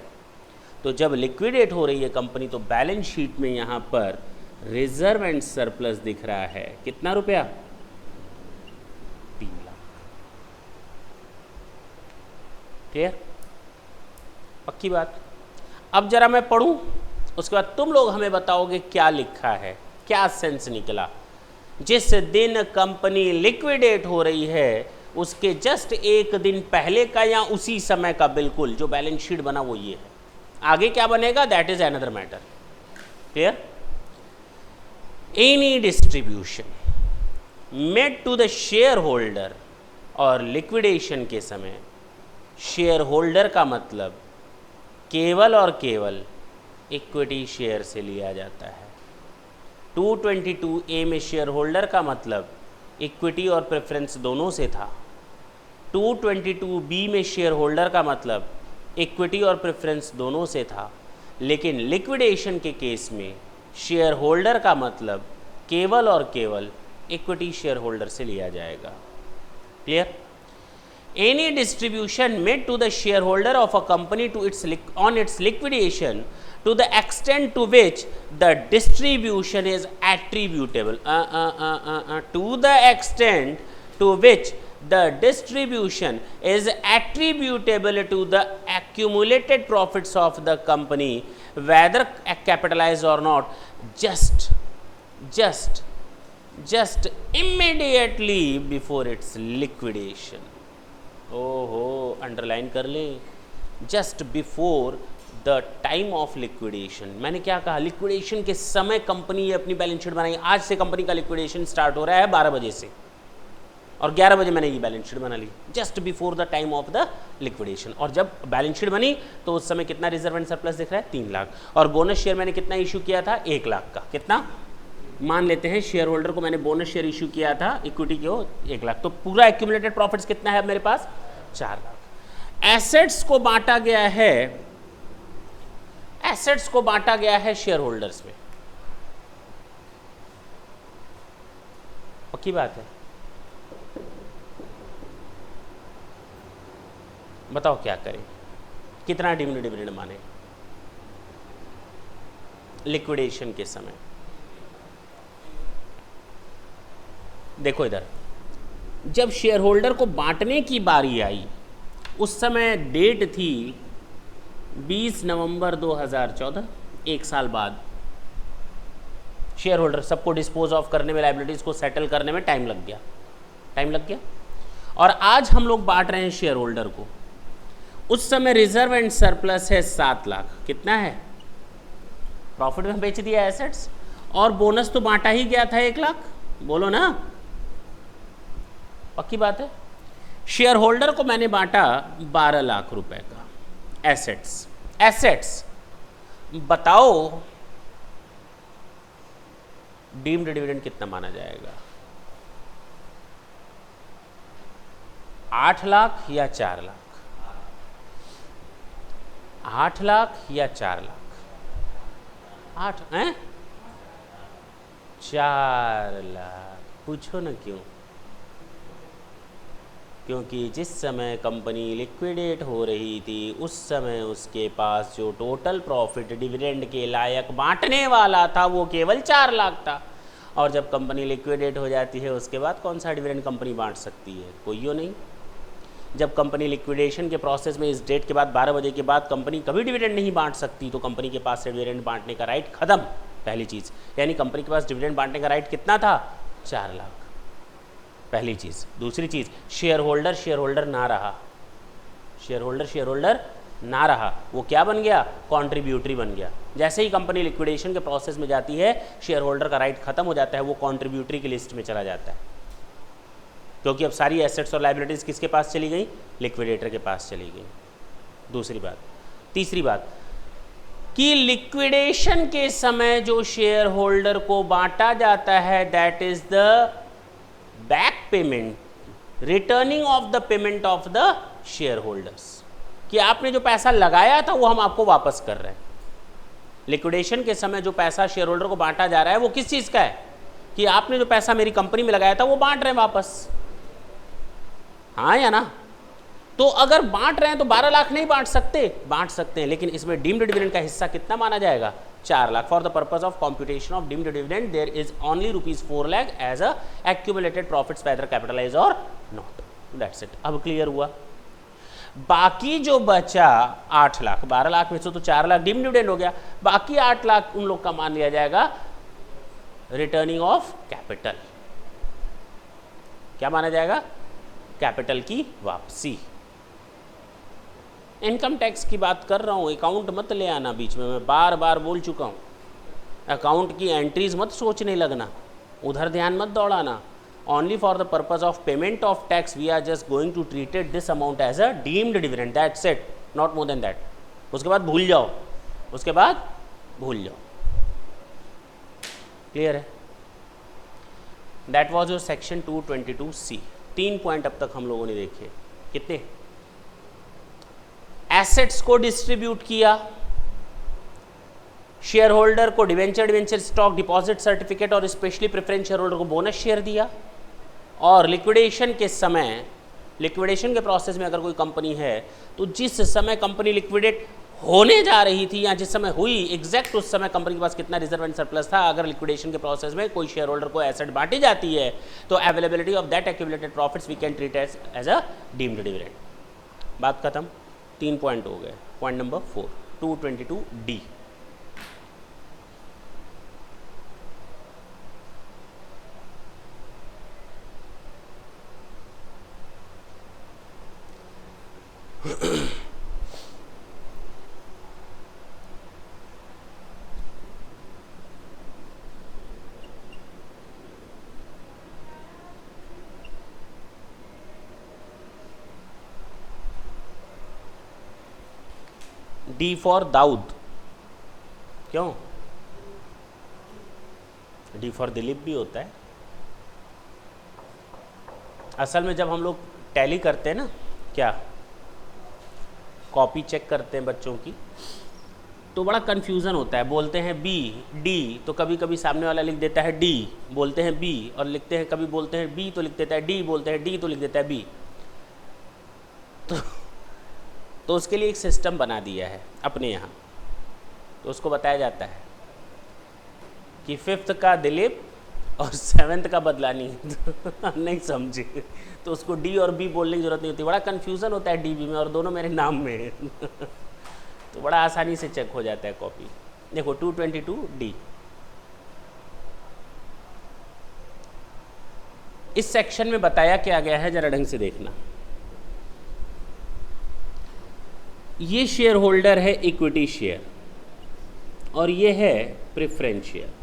तो जब लिक्विडेट हो रही है कंपनी तो बैलेंस शीट में यहाँ पर रिजर्व एंड सरप्लस दिख रहा है. कितना रुपया? 3 लाख. क्लियर? पक्की बात. अब जरा मैं पढ़ूं, उसके बाद तुम लोग हमें बताओगे क्या लिखा है, क्या सेंस निकला. जिस दिन कंपनी लिक्विडेट हो रही है उसके जस्ट एक दिन पहले का या उसी समय का बिल्कुल जो बैलेंस शीट बना वो ये है. आगे क्या बनेगा that is another matter. Clear? Any distribution made to the shareholder, और लिक्विडेशन के समय शेयर होल्डर का मतलब केवल और केवल इक्विटी शेयर से लिया जाता है. 222A में शेयर होल्डर का मतलब इक्विटी और प्रेफरेंस दोनों से था. 222B में शेयर होल्डर का मतलब इक्विटी और प्रेफरेंस दोनों से था. लेकिन लिक्विडेशन के केस में शेयर होल्डर का मतलब केवल और केवल इक्विटी शेयर होल्डर से लिया जाएगा. Clear? Any distribution made to the shareholder of a company to its on its liquidation to the extent to which the distribution is attributable, to the extent to which the distribution is attributable to the accumulated profits of the company whether capitalized or not, just immediately before its liquidation. ओहो, underline कर ले, just before the time of liquidation. मैंने क्या कहा? Liquidation के समय company ये अपनी बैलेंस शीट बनाएगी. आज से कंपनी का लिक्विडेशन स्टार्ट हो रहा है 12 बजे से और 11 बजे मैंने ये बैलेंस शीट बना ली just before the time of the liquidation. और जब बैलेंस शीट बनी तो उस समय कितना रिजर्व एंड सरप्लस दिख रहा है? 3 लाख. और बोनस शेयर मैंने कितना इशू किया था? 1 लाख का. कितना? मान लेते हैं शेयर होल्डर को मैंने बोनस शेयर इश्यू किया था, इक्विटी की हो 1 लाख, तो पूरा एक्यूमुलेटेड प्रॉफिट्स कितना है अब मेरे पास 4 लाख। एसेट्स को बांटा गया है, एसेट्स को बांटा गया है शेयर होल्डर्स में, पक्की बात है। बताओ क्या करें, कितना डिविडेंड माने लिक्विडेशन के समय। देखो इधर, जब शेयर होल्डर को बांटने की बारी आई उस समय डेट थी 20 नवंबर 2014, 1 साल बाद। शेयर होल्डर सबको डिस्पोज ऑफ करने में, लाइबिलिटीज को सेटल करने में टाइम लग गया। और आज हम लोग बांट रहे हैं शेयर होल्डर को। उस समय रिजर्व एंड सरप्लस है 7 लाख, कितना है, प्रॉफिट में बेच दिया एसेट्स, और बोनस तो बांटा ही गया था 1 लाख, बोलो ना, पक्की बात है। शेयर होल्डर को मैंने बांटा 12 लाख रुपए का एसेट्स। बताओ डीम्ड डिविडेंड कितना माना जाएगा, 8 लाख या 4 लाख? 8 लाख या 4 लाख? 8 हैं, 4 लाख। पूछो ना क्यों? क्योंकि जिस समय कंपनी लिक्विडेट हो रही थी उस समय उसके पास जो टोटल प्रॉफिट डिविडेंड के लायक बांटने वाला था वो केवल 4 लाख था। और जब कंपनी लिक्विडेट हो जाती है उसके बाद कौन सा डिविडेंड कंपनी बांट सकती है, कोई नहीं। जब कंपनी लिक्विडेशन के प्रोसेस में इस डेट के बाद 12 बजे के बाद कंपनी कभी डिविडेंड नहीं बांट सकती, तो कंपनी के पास से डिविडेंड बांटने का राइट खत्म, पहली चीज़। यानी कंपनी के पास डिविडेंड बांटने का राइट कितना था, 4 लाख, पहली चीज़। दूसरी चीज़, शेयर होल्डर ना रहा, शेयर होल्डर ना रहा, वो क्या बन गया, कॉन्ट्रीब्यूटरी बन गया। जैसे ही कंपनी लिक्विडेशन के प्रोसेस में जाती है शेयर होल्डर का राइट खत्म हो जाता है, वो कॉन्ट्रीब्यूटरी की लिस्ट में चला जाता है, क्योंकि अब सारी एसेट्स और लायबिलिटीज़ किसके पास चली गई, लिक्विडेटर के पास चली गई। दूसरी बात। तीसरी बात कि लिक्विडेशन के समय जो शेयर होल्डर को बांटा जाता है that is the back payment, returning of the payment of the share holders, कि आपने जो पैसा लगाया था वो हम आपको वापस कर रहे हैं। लिक्विडेशन के समय जो पैसा शेयर होल्डर को बांटा जा रहा है वो किस चीज़ का है, कि आपने जो पैसा मेरी कंपनी में लगाया था वो बांट रहे हैं वापस, हाँ या ना? तो अगर बांट रहे हैं तो 12 लाख नहीं बांट सकते हैं, लेकिन इसमें डीम्ड डिविडेंड का हिस्सा कितना माना जाएगा, 4 lakh. For the purpose of computation of deemed dividend there is only ₹4 lakh as a accumulated profits whether capitalize or not, that's it. अब क्लियर हुआ? बाकी जो बचा 8 लाख, 12 लाख में से तो 4 लाख डीम्ड डिविडेंड हो गया, बाकी 8 लाख उन लोग का मान लिया जाएगा रिटर्निंग ऑफ कैपिटल। क्या माना जाएगा, कैपिटल की वापसी। इनकम टैक्स की बात कर रहा हूँ, अकाउंट मत ले आना बीच में, मैं बार बार बोल चुका हूँ। अकाउंट की एंट्रीज मत सोचने लगना, उधर ध्यान मत दौड़ाना। Only for the purpose of payment of tax we are just going to treated this amount as a deemed dividend, that's it, not more than that. उसके बाद भूल जाओ, क्लियर है? That was your section 222C। 3 point अब तक हम लोगों ने देखे। कितने? एसेट्स को डिस्ट्रीब्यूट किया, शेयर होल्डर को डिवेंचर स्टॉक, डिपॉजिट सर्टिफिकेट और स्पेशली प्रेफरेंस शेयर होल्डर को बोनस शेयर दिया, और लिक्विडेशन के समय, लिक्विडेशन के प्रोसेस में अगर कोई कंपनी है तो जिस समय कंपनी लिक्विडेट होने जा रही थी या जिस समय हुई एग्जैक्ट उस समय कंपनी के पास कितना रिजर्व एंड सरप्लस था। अगर लिक्विडेशन के प्रोसेस में कोई शेयर होल्डर को एसेट बांटी जाती है तो availability of that accumulated profits we can treat as a deemed dividend. बात खत्म। 3 पॉइंट हो गए। Point number 4 222D। D for Dawood. क्यों? डी फॉर दिलीप भी होता है। असल में जब हम लोग टैली करते हैं ना, क्या कॉपी चेक करते हैं बच्चों की, तो बड़ा कन्फ्यूज़न होता है। बोलते हैं बी डी, तो कभी कभी सामने वाला लिख देता है डी, बोलते हैं बी और लिखते हैं, कभी बोलते हैं बी तो लिख देता है डी, बोलते हैं डी तो लिख देता है बी। तो उसके लिए एक सिस्टम बना दिया है अपने यहाँ। तो उसको बताया जाता है कि 5th का दिलीप और 7th का बदलानी। नहीं समझे तो उसको डी और बी बोलने की जरूरत नहीं होती। बड़ा कन्फ्यूज़न होता है डी बी में, और दोनों मेरे नाम में है। तो बड़ा आसानी से चेक हो जाता है कॉपी। देखो 222 डी। इस सेक्शन में बताया क्या गया है, जरा ढंग से देखना। ये शेयर होल्डर है इक्विटी शेयर और ये है प्रेफरेंस शेयर।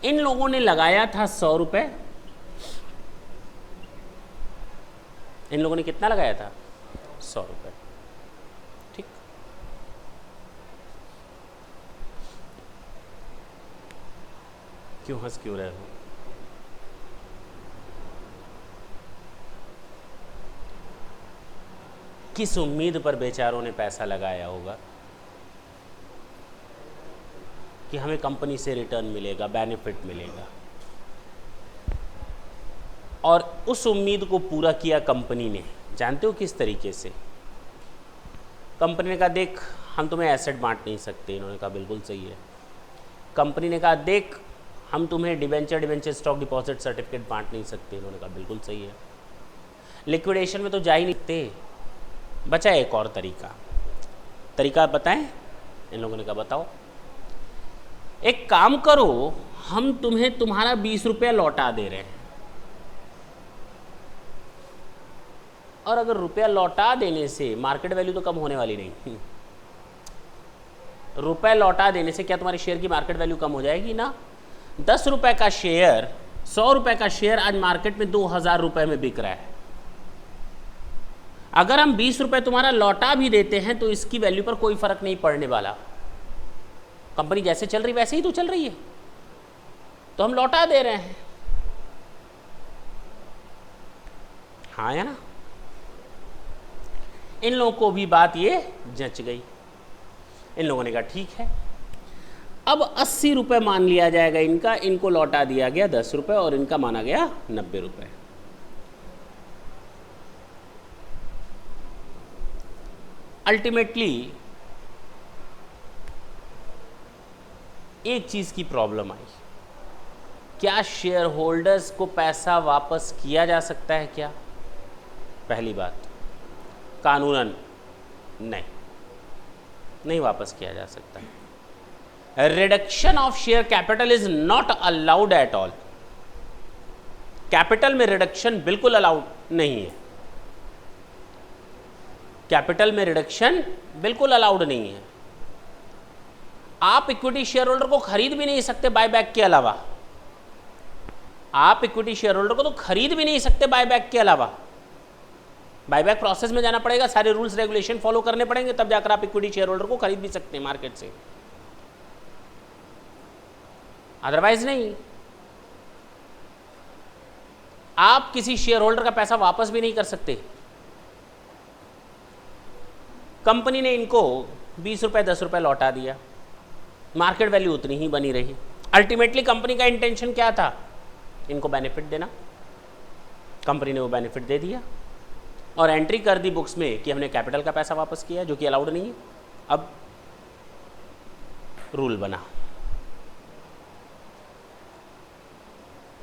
इन लोगों ने लगाया था 100 रुपये। इन लोगों ने कितना लगाया था? 100 रुपये। ठीक, क्यों हंस क्यों रहे हो? किस उम्मीद पर बेचारों ने पैसा लगाया होगा कि हमें कंपनी से रिटर्न मिलेगा, बेनिफिट मिलेगा, और उस उम्मीद को पूरा किया कंपनी ने। जानते हो किस तरीके से? कंपनी ने कहा देख हम तुम्हें एसेट बांट नहीं सकते। इन्होंने कहा बिल्कुल सही है। कंपनी ने कहा देख हम तुम्हें डिबेंचर स्टॉक डिपॉजिट सर्टिफिकेट बांट नहीं सकते। इन्होंने कहा बिल्कुल सही है। लिक्विडेशन में तो जा ही नहीं सकते। बचा एक और तरीका बताएं? इन लोगों ने कहा बताओ। एक काम करो, हम तुम्हें तुम्हारा 20 रुपया लौटा दे रहे हैं, और अगर रुपया लौटा देने से मार्केट वैल्यू तो कम होने वाली नहीं। रुपया लौटा देने से क्या तुम्हारे शेयर की मार्केट वैल्यू कम हो जाएगी? ना। 10 रुपए का शेयर, 100 रुपए का शेयर आज मार्केट में 2000 रुपए में बिक रहा है। अगर हम 20 रुपए तुम्हारा लौटा भी देते हैं तो इसकी वैल्यू पर कोई फर्क नहीं पड़ने वाला। कंपनी जैसे चल रही वैसे ही तो चल रही है, तो हम लौटा दे रहे हैं। हाँ या ना? इन लोगों को भी बात ये जच गई। इन लोगों ने कहा ठीक है, अब 80 रुपये मान लिया जाएगा इनका। इनको लौटा दिया गया 10 रुपये और इनका माना गया 90 रुपये। अल्टीमेटली एक चीज की प्रॉब्लम आई, क्या शेयर होल्डर्स को पैसा वापस किया जा सकता है क्या? पहली बात, कानूनन नहीं वापस किया जा सकता है। Reduction of share capital is not allowed at all. Capital में रिडक्शन बिल्कुल अलाउड नहीं है। कैपिटल में रिडक्शन बिल्कुल अलाउड नहीं है। आप इक्विटी शेयर होल्डर को खरीद भी नहीं सकते बायबैक के अलावा। आप इक्विटी शेयर होल्डर को तो खरीद भी नहीं सकते बायबैक के अलावा। बायबैक प्रोसेस में जाना पड़ेगा, सारे रूल्स रेगुलेशन फॉलो करने पड़ेंगे, तब जाकर आप इक्विटी शेयर होल्डर को खरीद भी सकते हैं मार्केट से, अदरवाइज नहीं। आप किसी शेयर होल्डर का पैसा वापस भी नहीं कर सकते। कंपनी ने इनको 20 रुपए 10 रुपए लौटा दिया, मार्केट वैल्यू उतनी ही बनी रही। अल्टीमेटली कंपनी का इंटेंशन क्या था? इनको बेनिफिट देना। कंपनी ने वो बेनिफिट दे दिया और एंट्री कर दी बुक्स में कि हमने कैपिटल का पैसा वापस किया, जो कि अलाउड नहीं है। अब रूल बना,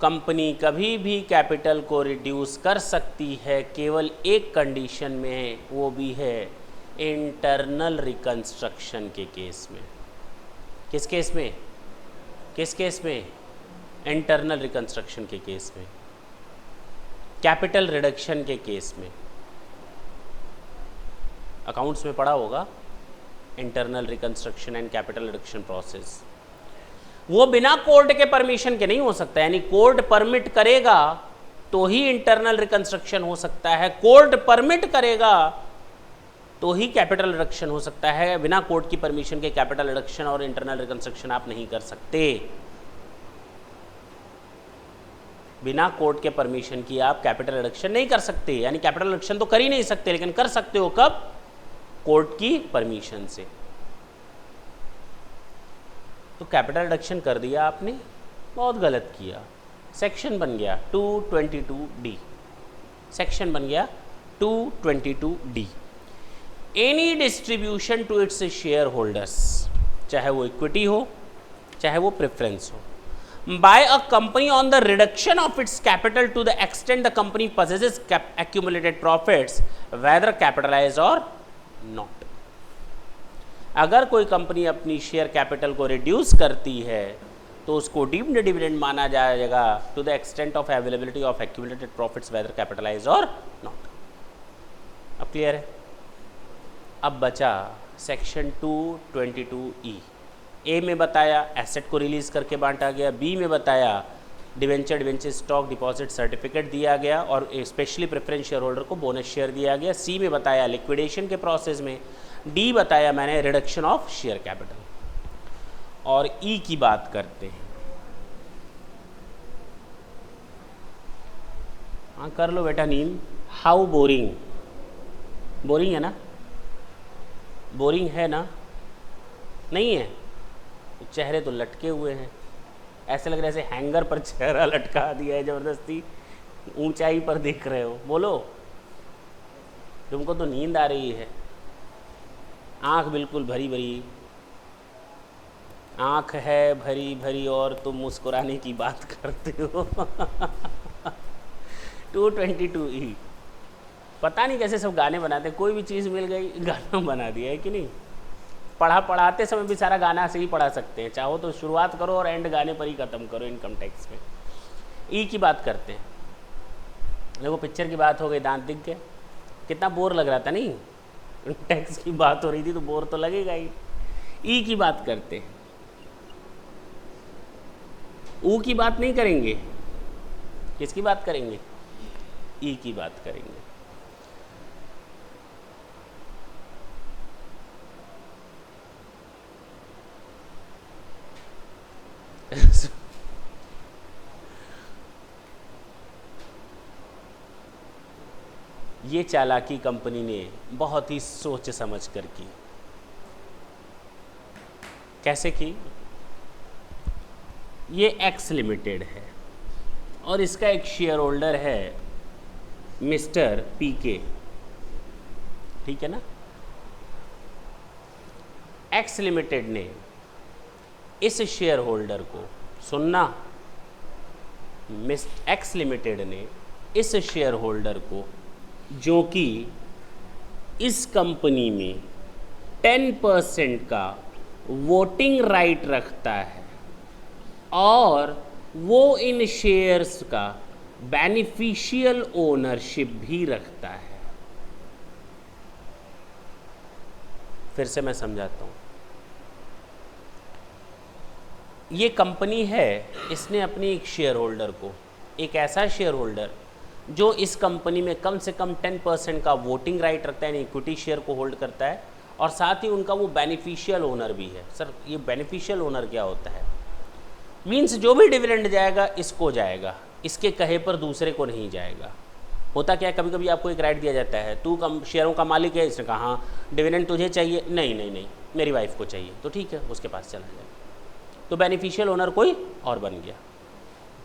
कंपनी कभी भी कैपिटल को रिड्यूस कर सकती है केवल एक कंडीशन में, वो भी है इंटरनल रिकंस्ट्रक्शन के केस में। किस केस में? किस केस में? इंटरनल रिकंस्ट्रक्शन के केस में, कैपिटल रिडक्शन के केस में। अकाउंट्स में पढ़ा होगा internal reconstruction and capital reduction process. वो बिना कोर्ट के परमिशन के नहीं हो सकता, यानी कोर्ट परमिट करेगा तो ही इंटरनल रिकंस्ट्रक्शन हो सकता है। कोर्ट परमिट करेगा तो ही कैपिटल रिडक्शन हो सकता है। बिना कोर्ट की परमिशन के कैपिटल रिडक्शन और इंटरनल रिकंस्ट्रक्शन आप नहीं कर सकते। बिना कोर्ट के परमिशन की आप कैपिटल रिडक्शन नहीं कर सकते, यानी कैपिटल रिडक्शन तो कर ही नहीं सकते, लेकिन कर सकते हो कब? कोर्ट की परमिशन से। तो कैपिटल रिडक्शन कर दिया आपने, बहुत गलत किया। सेक्शन बन गया 222D, सेक्शन बन गया 222D। Any distribution to its shareholders, चाहे वो इक्विटी हो चाहे वो प्रेफरेंस हो, by a company on the reduction of its capital to the extent the company possesses accumulated profits whether capitalized or not। अगर कोई कंपनी अपनी share capital को रिड्यूस करती है तो उसको डीम्ड डिविडेंड माना जाएगा to the extent of availability of accumulated profits whether capitalize or not. अब क्लियर है? अब बचा सेक्शन 222E। ए में बताया एसेट को रिलीज करके बांटा गया, बी में बताया debenture debenture stock deposit certificate दिया गया और स्पेशली प्रेफरेंस शेयर होल्डर को बोनस शेयर दिया गया, सी में बताया लिक्विडेशन के प्रोसेस में, डी बताया मैंने रिडक्शन ऑफ शेयर कैपिटल। और ई की बात करते हैं। हाँ कर लो बेटा नींद। हाउ बोरिंग, बोरिंग है ना? बोरिंग है ना? नहीं है? चेहरे तो लटके हुए हैं, ऐसे लग रहा है जैसे हैंगर पर चेहरा लटका दिया है ज़बरदस्ती, ऊंचाई पर देख रहे हो। बोलो, तुमको तो नींद आ रही है, आँख बिल्कुल भरी भरी, आँख है भरी भरी और तुम मुस्कुराने की बात करते हो। 222E। पता नहीं कैसे सब गाने बनाते, कोई भी चीज़ मिल गई गाना बना दिया है कि नहीं? पढ़ाते समय भी सारा गाना से ही पढ़ा सकते हैं, चाहो तो शुरुआत करो और एंड गाने पर ही ख़त्म करो इनकम टैक्स में। ई की बात करते हैं। देखो पिक्चर की बात हो गई, दांत दिख गए, कितना बोर लग रहा था नहीं? टैक्स की बात हो रही थी तो बोर तो लगेगा ही। ई की बात करते हैं। ऊ की बात नहीं करेंगे, किसकी बात करेंगे? ई की बात करेंगे। ये चालाकी कंपनी ने बहुत ही सोच समझ कर की। कैसे की? ये एक्स लिमिटेड है और इसका एक शेयर होल्डर है मिस्टर पीके, ठीक है ना? एक्स लिमिटेड ने इस शेयर होल्डर को, सुनना, एक्स लिमिटेड ने इस शेयर होल्डर को, जो कि इस कंपनी में 10% का वोटिंग राइट रखता है और वो इन शेयर्स का बेनिफिशियल ओनरशिप भी रखता है। फिर से मैं समझाता हूँ। ये कंपनी है, इसने अपनी एक शेयर होल्डर को, एक ऐसा शेयर होल्डर जो इस कंपनी में कम से कम 10% का वोटिंग राइट रखता है, इक्विटी शेयर को होल्ड करता है, और साथ ही उनका वो बेनिफिशियल ओनर भी है। सर ये बेनिफिशियल ओनर क्या होता है? मीन्स जो भी डिविडेंड जाएगा इसको जाएगा, इसके कहे पर दूसरे को नहीं जाएगा। होता क्या है, कभी कभी आपको एक राइट दिया जाता है, तू शेयरों का मालिक है, इसने कहा हाँ डिविडेंड तुझे चाहिए, नहीं नहीं नहीं मेरी वाइफ को चाहिए, तो ठीक है उसके पास चला जाएगा, तो बेनिफिशियल ओनर कोई और बन गया।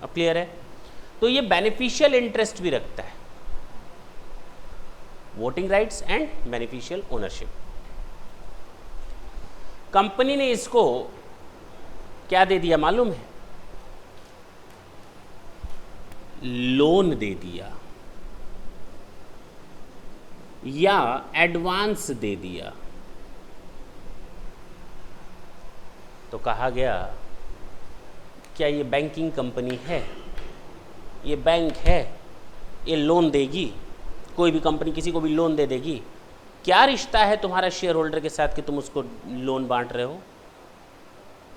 अब क्लियर है? तो ये बेनिफिशियल इंटरेस्ट भी रखता है, voting rights and beneficial ownership. Company ने इसको क्या दे दिया मालूम है? लोन दे दिया या एडवांस दे दिया। तो कहा गया क्या ये बैंकिंग कंपनी है, ये बैंक है, ये लोन देगी? कोई भी कंपनी किसी को भी लोन दे देगी? क्या रिश्ता है तुम्हारा शेयर होल्डर के साथ कि तुम उसको लोन बांट रहे हो?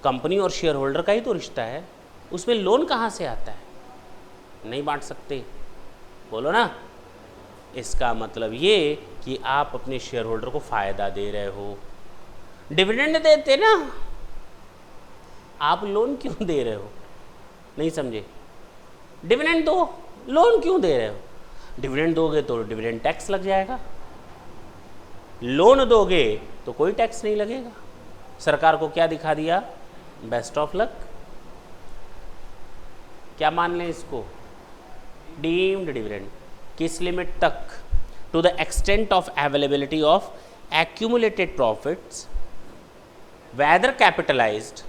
कंपनी और शेयर होल्डर का ही तो रिश्ता है, उसमें लोन कहाँ से आता है? नहीं बांट सकते, बोलो ना। इसका मतलब ये कि आप अपने शेयर होल्डर को फ़ायदा दे रहे हो। डिविडेंड देते ना, आप लोन क्यों दे रहे हो? नहीं समझे? डिविडेंड दो, लोन क्यों दे रहे हो? डिविडेंड दोगे तो डिविडेंड टैक्स लग जाएगा, लोन दोगे तो कोई टैक्स नहीं लगेगा। सरकार को क्या दिखा दिया? Best of luck. क्या मान लें इसको? Deemed dividend. किस लिमिट तक? To the extent of availability of accumulated profits whether capitalized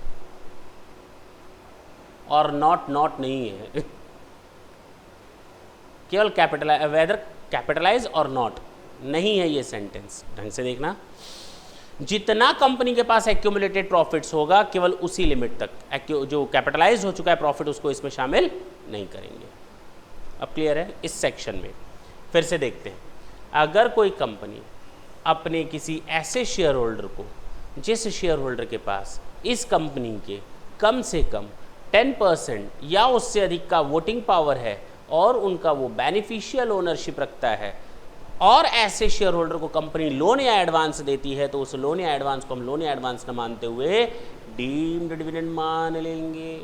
or not नहीं है केवल capitalize, whether capitalize or not नहीं है ये सेंटेंस। ढंग से देखना, जितना कंपनी के पास एक्यूमुलेटेड प्रॉफिट्स होगा केवल उसी लिमिट तक, जो कैपिटलाइज हो चुका है प्रॉफिट उसको इसमें शामिल नहीं करेंगे। अब क्लियर है? इस सेक्शन में फिर से देखते हैं। अगर कोई कंपनी अपने किसी ऐसे शेयर होल्डर को, जिस शेयर होल्डर के पास इस कंपनी के कम से कम 10% या उससे अधिक का वोटिंग पावर है और उनका वो बेनिफिशियल ओनरशिप रखता है, और ऐसे शेयर होल्डर को कंपनी लोन या एडवांस देती है, तो उस लोन या एडवांस को हम लोन या एडवांस न मानते हुए डीम्ड डिविडेंड मान लेंगे।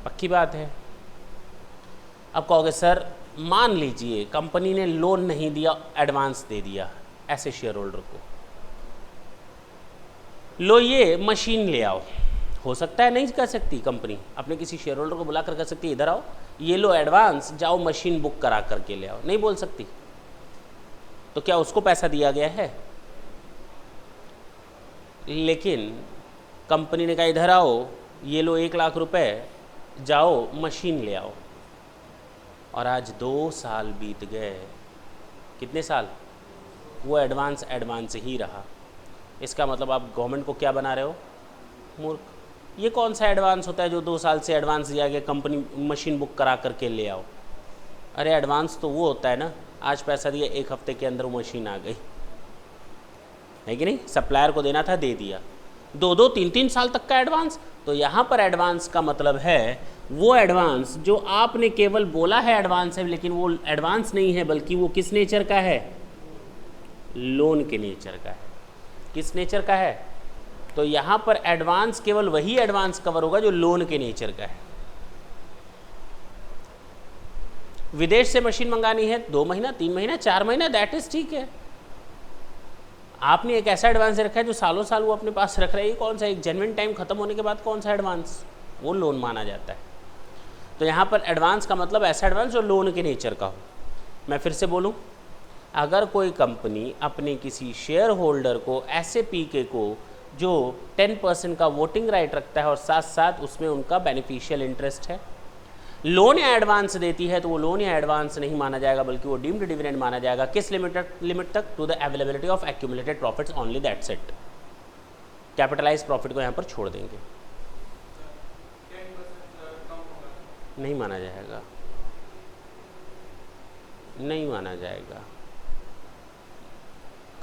पक्की बात है? अब कहोगे सर मान लीजिए कंपनी ने लोन नहीं दिया, एडवांस दे दिया ऐसे शेयर होल्डर को, लो ये मशीन ले आओ। हो सकता है नहीं कर सकती कंपनी, अपने किसी शेयर होल्डर को बुला कर कह सकती है इधर आओ, ये लो एडवांस, जाओ मशीन बुक करा करके ले आओ। नहीं बोल सकती। तो क्या उसको पैसा दिया गया है? लेकिन कंपनी ने कहा इधर आओ, ये लो 1 लाख रुपए, जाओ मशीन ले आओ। और आज 2 साल बीत गए। कितने साल? वो एडवांस ही रहा। इसका मतलब आप गवर्नमेंट को क्या बना रहे हो? मूर्ख। ये कौन सा एडवांस होता है जो 2 साल से एडवांस दिया गया, कंपनी मशीन बुक करा करके ले आओ? अरे एडवांस तो वो होता है ना, आज पैसा दिया 1 हफ्ते के अंदर वो मशीन आ गई, है कि नहीं? सप्लायर को देना था, दे दिया। 2-2, 3-3 साल तक का एडवांस। तो यहाँ पर एडवांस का मतलब है वो एडवांस जो आपने केवल बोला है एडवांस है, लेकिन वो एडवांस नहीं है, बल्कि वो किस नेचर का है? लोन के नेचर का है। किस नेचर का है? तो यहाँ पर एडवांस केवल वही एडवांस कवर होगा जो लोन के नेचर का है। विदेश से मशीन मंगानी है 2 महीना, 3 महीना, 4 महीना, दैट इज ठीक है। आपने एक ऐसा एडवांस रखा है जो सालों साल वो अपने पास रख रहे हैं, कौन सा? एक जेन्युइन टाइम खत्म होने के बाद कौन सा एडवांस? वो लोन माना जाता है। तो यहाँ पर एडवांस का मतलब ऐसा एडवांस जो लोन के नेचर का हो। मैं फिर से बोलूँ, अगर कोई कंपनी अपने किसी शेयर होल्डर को, ऐसे पीके को जो 10% का वोटिंग राइट रखता है और साथ साथ उसमें उनका बेनिफिशियल इंटरेस्ट है, लोन या एडवांस देती है, तो वो लोन या एडवांस नहीं माना जाएगा, बल्कि वो डीम्ड डिविडेंड माना जाएगा। किस लिमिट तक? To the availability of accumulated profits only, that's it. Capitalize profit को यहाँ पर छोड़ देंगे, नहीं माना जाएगा, नहीं माना जाएगा।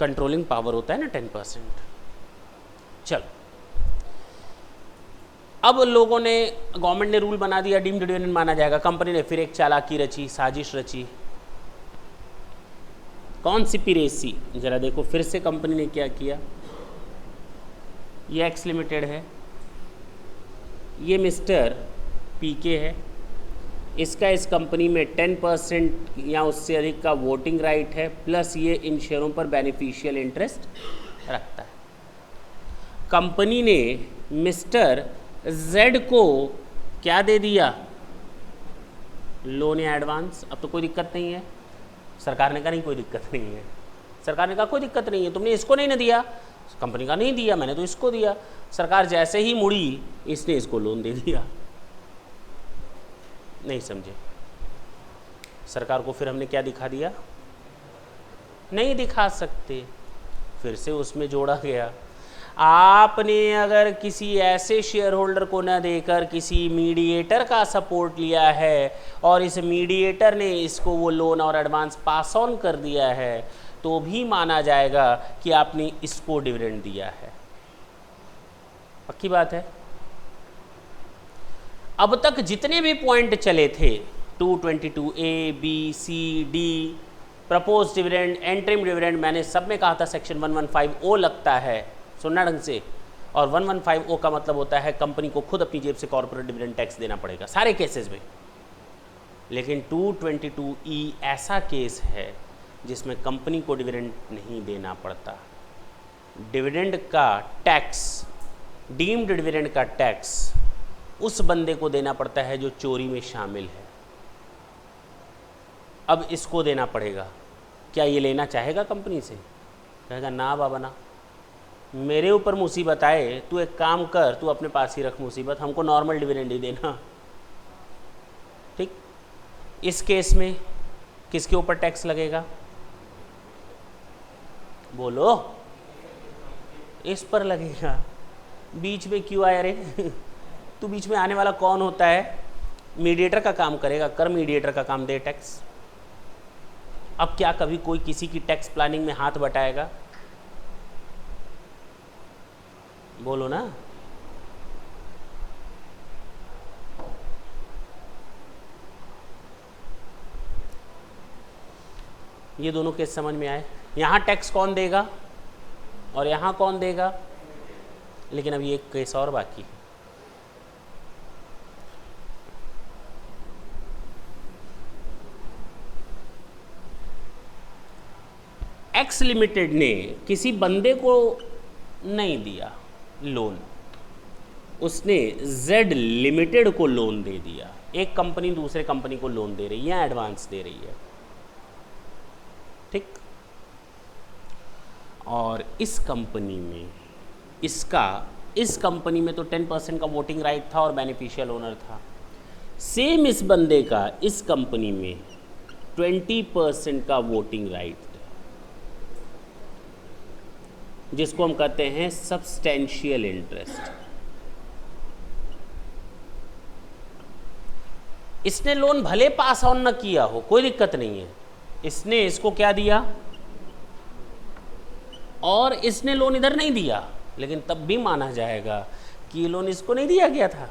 कंट्रोलिंग पावर होता है ना 10%। चलो, अब लोगों ने, गवर्नमेंट ने रूल बना दिया डीम्ड डिविडेंड माना जाएगा। कंपनी ने फिर एक चालाकी रची, साजिश रची। कौन सी पिरेसी? जरा देखो फिर से कंपनी ने क्या किया। ये एक्स लिमिटेड है, ये मिस्टर पीके है, इसका इस कंपनी में 10% या उससे अधिक का वोटिंग राइट है, प्लस ये इन शेयरों पर बेनिफिशियल इंटरेस्ट रखता है। कंपनी ने मिस्टर जेड को क्या दे दिया? लोन या एडवांस। अब तो कोई दिक्कत नहीं है। सरकार ने कहा नहीं कोई दिक्कत नहीं है। सरकार ने कहा कोई दिक्कत नहीं है, तुमने इसको नहीं ना दिया। कंपनी का नहीं दिया, मैंने तो इसको दिया। सरकार जैसे ही मुड़ी, इसने इसको लोन दे दिया। नहीं समझे? सरकार को फिर हमने क्या दिखा दिया? नहीं दिखा सकते, फिर से उसमें जोड़ा गया। आपने अगर किसी ऐसे शेयर होल्डर को न देकर किसी मीडिएटर का सपोर्ट लिया है और इस मीडिएटर ने इसको वो लोन और एडवांस पास ऑन कर दिया है, तो भी माना जाएगा कि आपने इसको डिविडेंड दिया है। पक्की बात है? अब तक जितने भी पॉइंट चले थे 222A, B, C, D, propose dividend, interim dividend, मैंने सब में कहा था सेक्शन 115O लगता है, सुनना ढंग से। और 115O का मतलब होता है कंपनी को खुद अपनी जेब से कॉर्पोरेट डिविडेंड टैक्स देना पड़ेगा सारे केसेस में। लेकिन 222E ऐसा केस है जिसमें कंपनी को डिविडेंड नहीं देना पड़ता। डिविडेंड का टैक्स, डीम्ड डिविडेंड का टैक्स उस बंदे को देना पड़ता है जो चोरी में शामिल है। अब इसको देना पड़ेगा। क्या ये लेना चाहेगा कंपनी से? कहेगा ना बाबा ना, मेरे ऊपर मुसीबत आए, तू एक काम कर, तू अपने पास ही रख मुसीबत, हमको नॉर्मल डिविडेंड ही देना। ठीक, इस केस में किसके ऊपर टैक्स लगेगा? बोलो, इस पर लगेगा। बीच में क्यों आया रे? तू बीच में आने वाला कौन होता है? मीडिएटर का काम करेगा, कर मीडिएटर का काम, दे टैक्स। अब क्या कभी कोई किसी की टैक्स प्लानिंग में हाथ बटाएगा? बोलो ना। ये दोनों केस समझ में आए? यहाँ टैक्स कौन देगा और यहाँ कौन देगा? लेकिन अभी एक केस और बाकी है। एक्स लिमिटेड ने किसी बंदे को नहीं दिया लोन, उसने जेड लिमिटेड को लोन दे दिया। एक कंपनी दूसरे कंपनी को लोन दे रही है, एडवांस दे रही है, ठीक। और इस कंपनी में इस कंपनी में तो 10% का वोटिंग राइट था और बेनिफिशियल ओनर था। सेम इस बंदे का इस कंपनी में 20% का वोटिंग राइट है, जिसको हम कहते हैं सब्सटेंशियल इंटरेस्ट। इसने लोन भले पास ऑन न किया हो, कोई दिक्कत नहीं है, इसने इसको क्या दिया और इसने लोन इधर नहीं दिया, लेकिन तब भी माना जाएगा कि ये लोन इसको नहीं दिया गया था,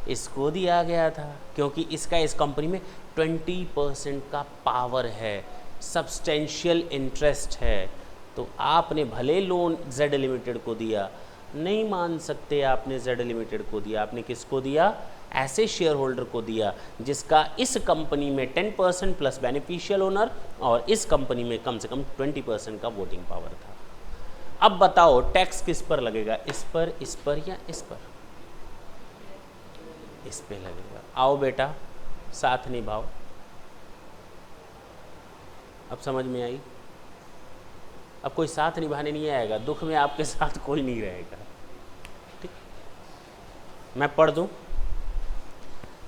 इसको दिया गया था, क्योंकि इसका इस कंपनी में 20% का पावर है, सब्सटेंशियल इंटरेस्ट है। तो आपने भले लोन जेड लिमिटेड को दिया, नहीं मान सकते आपने जेड लिमिटेड को दिया, आपने किसको दिया? ऐसे शेयर होल्डर को दिया जिसका इस कंपनी में 10% प्लस बेनिफिशियल ओनर और इस कंपनी में कम से कम 20% का वोटिंग पावर था। अब बताओ टैक्स किस पर लगेगा? इस पर या इस पर? इस पे लगेगा। आओ बेटा साथ निभाओ। अब समझ में आई? अब कोई साथ निभाने नहीं आएगा, दुख में आपके साथ कोई नहीं रहेगा, ठीक। मैं पढ़ दूं।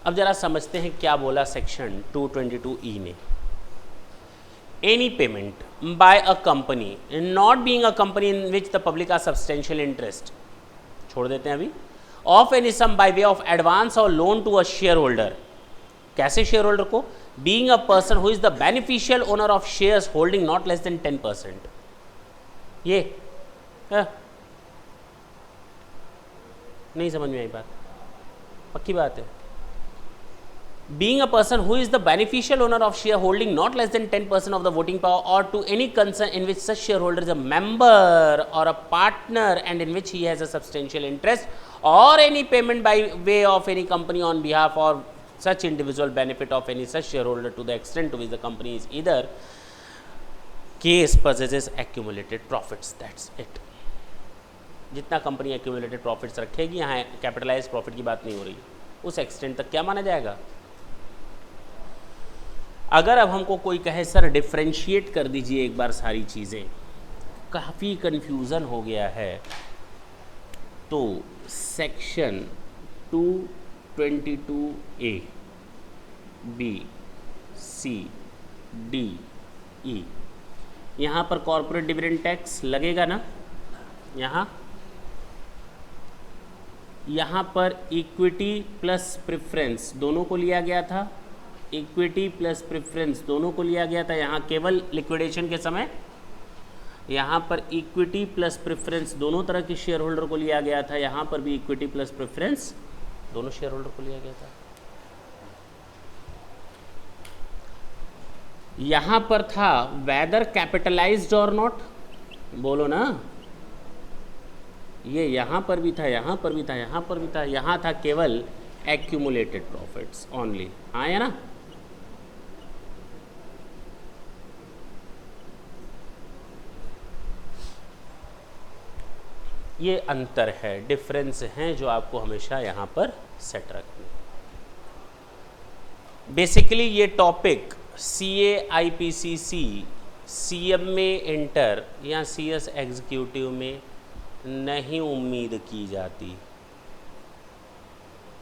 अब जरा समझते हैं क्या बोला सेक्शन 222E ने। Any payment by a company not being a company in which the public are substantial interest, छोड़ देते हैं अभी, of any sum by way of advance or loan to a share holder. कैसे share holder को? Being a person who is the beneficial owner of shares holding not less than 10%। ये नहीं समझ में आई बात? पक्की बात है। Being a person who is the beneficial owner of share holding not less than 10% of the voting power or to any concern in which such shareholder is a member or a partner and in which he has a substantial interest, or any payment by way of any company on behalf of such individual benefit of any such shareholder to the extent to which the company is either case possesses accumulated profits. That's it. जितना company accumulated profits रखेगी, यहाँ capitalise profit की बात नहीं हो रही, उस extent तक क्या माना जाएगा? अगर अब हमको कोई कहे सर डिफ्रेंशिएट कर दीजिए एक बार सारी चीज़ें, काफ़ी कन्फ्यूज़न हो गया है, तो section 222A, B, C, D, E, यहाँ पर कॉर्पोरेट डिविडेंड टैक्स लगेगा ना? यहाँ पर इक्विटी प्लस प्रेफरेंस दोनों को लिया गया था, इक्विटी प्लस प्रेफरेंस दोनों को लिया गया था। यहाँ केवल लिक्विडेशन के समय यहाँ पर इक्विटी प्लस प्रेफरेंस दोनों तरह के शेयर होल्डर को लिया गया था, यहाँ पर भी इक्विटी प्लस प्रेफरेंस दोनों शेयर होल्डर को लिया गया था। यहाँ पर था वेदर कैपिटलाइज्ड और नॉट, बोलो ना, ये यहाँ पर भी था, यहाँ पर भी था, यहाँ पर भी था, यहाँ था केवल एक्यूमुलेटेड प्रॉफिट्स ओनली, हाँ या ना। ये अंतर है, डिफरेंस हैं जो आपको हमेशा यहाँ पर सेट रखने। बेसिकली ये टॉपिक CA IPCC CM में इंटर या CS एग्जीक्यूटिव में नहीं उम्मीद की जाती,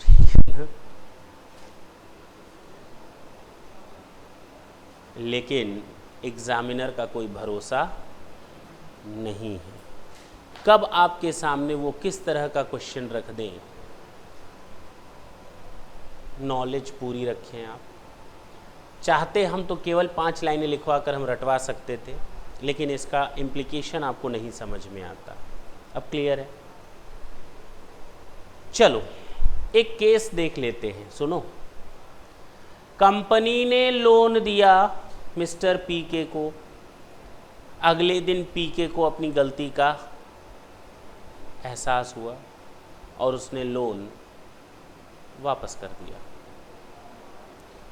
ठीक है ना। लेकिन एग्जामिनर का कोई भरोसा नहीं है, कब आपके सामने वो किस तरह का क्वेश्चन रख दें। नॉलेज पूरी रखें आप। चाहते हम तो केवल 5 लाइनें लिखवा कर हम रटवा सकते थे, लेकिन इसका इम्प्लीकेशन आपको नहीं समझ में आता। अब क्लियर है। चलो एक केस देख लेते हैं, सुनो। कंपनी ने लोन दिया मिस्टर पीके को, अगले दिन पीके को अपनी गलती का एहसास हुआ और उसने लोन वापस कर दिया।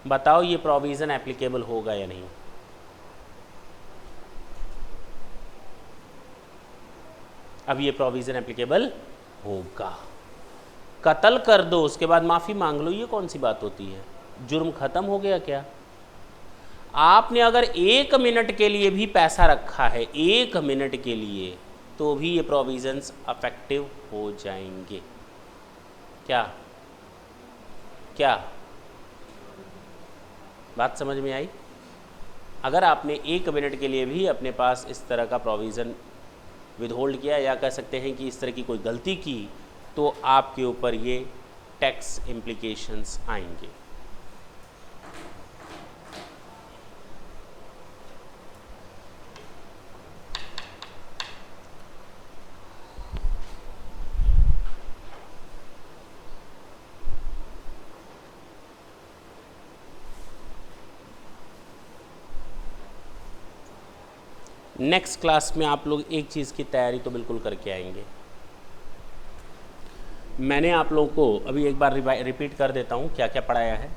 बताओ ये प्रोविज़न एप्लीकेबल होगा या नहीं। अब ये प्रोविज़न एप्लीकेबल होगा। कत्ल कर दो उसके बाद माफ़ी मांग लो, ये कौन सी बात होती है? जुर्म खत्म हो गया क्या? आपने अगर 1 मिनट के लिए भी पैसा रखा है, 1 मिनट के लिए, तो भी ये प्रोविजंस अफेक्टिव हो जाएंगे। क्या क्या बात समझ में आई? अगर आपने 1 मिनट के लिए भी अपने पास इस तरह का प्रोविज़न विदहोल्ड किया, या कह सकते हैं कि इस तरह की कोई गलती की, तो आपके ऊपर ये टैक्स इम्प्लीकेशंस आएंगे। नेक्स्ट क्लास में आप लोग एक चीज़ की तैयारी तो बिल्कुल करके आएंगे। मैंने आप लोगों को अभी एक बार रिपीट कर देता हूँ क्या क्या पढ़ाया है।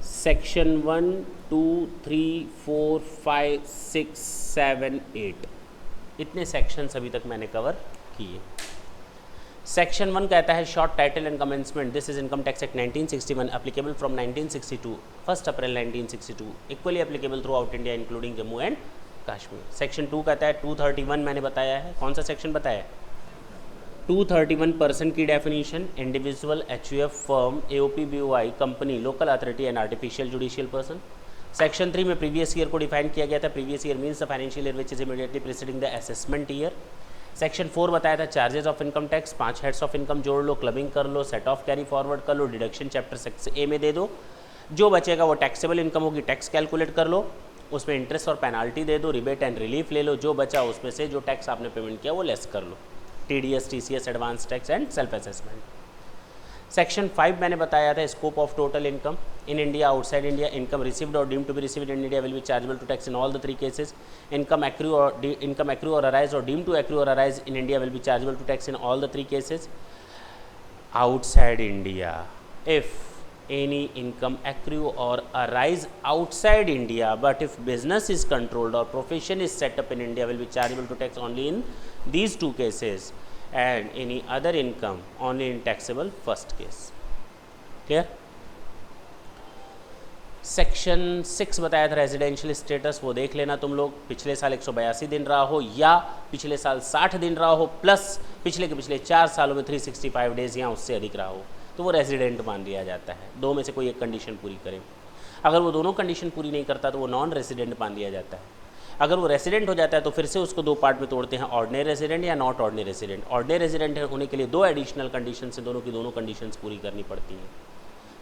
सेक्शन 1, 2, 3, 4, 5, 6, 7, 8 इतने सेक्शंस अभी तक मैंने कवर किए। सेक्शन 1 कहता है short title and commencement, this is income tax act 1961 applicable from 1962 1 April 1962, equally applicable through out India including Jammu and Kashmir. Section 2 कहता है 231 मैंने बताया है, कौन सा सेक्शन बताया? 231 पर्सन की definition, individual, HUF, firm, AOP, BOI, company, local authority and artificial judicial person. Section 3 में प्रीवियस ईयर को डिफाइन किया गया था। Previous year means the financial year which is immediately preceding the assessment year. Section 4 बताया था charges of income tax, 5 heads of income जोड़ लो, clubbing कर लो, set of carry forward कर लो, डिडक्शन चैप्टर 6A में दे दो, जो बचेगा वो टैक्सेबल इनकम होगी, टैक्स कैलकुलेट कर लो, उसमें इंटरेस्ट और पेनाल्टी दे दो, रिबेट एंड रिलीफ ले लो, जो बचा उसमें से जो टैक्स आपने पेमेंट किया वो लेस कर लो, TDS, TCS, advance tax and self assessment. Section 5 मैंने बताया था scope of total income in India, outside India, income received or deemed to be received in India will be chargeable to tax in all the 3 cases, income accrue or arise or deemed to accrue or arise in India will be chargeable to tax in all the 3 cases. Outside India, if any income accrue or arise outside India, but if business is controlled or profession is set up in India, will be chargeable to tax only in these 2 cases, and any other income only in taxable first case. Clear? Section 6 बताया था residential status, वो देख लेना तुम लोग। पिछले साल 182 दिन रहा हो या पिछले साल 60 दिन रहा हो प्लस पिछले के पिछले 4 सालों में 365 डेज या उससे अधिक रहा हो, तो वो रेजिडेंट मान लिया जाता है। 2 में से कोई एक कंडीशन पूरी करे। अगर वो दोनों कंडीशन पूरी नहीं करता तो वो नॉन रेजिडेंट मान लिया जाता है। अगर वो रेजिडेंट हो जाता है तो फिर से उसको 2 पार्ट में तोड़ते हैं, ऑर्डिनरी रेजिडेंट या not ordinary resident. Ordinary resident होने के लिए 2 एडिशनल कंडीशन से दोनों की दोनों कंडीशंस पूरी करनी पड़ती हैं।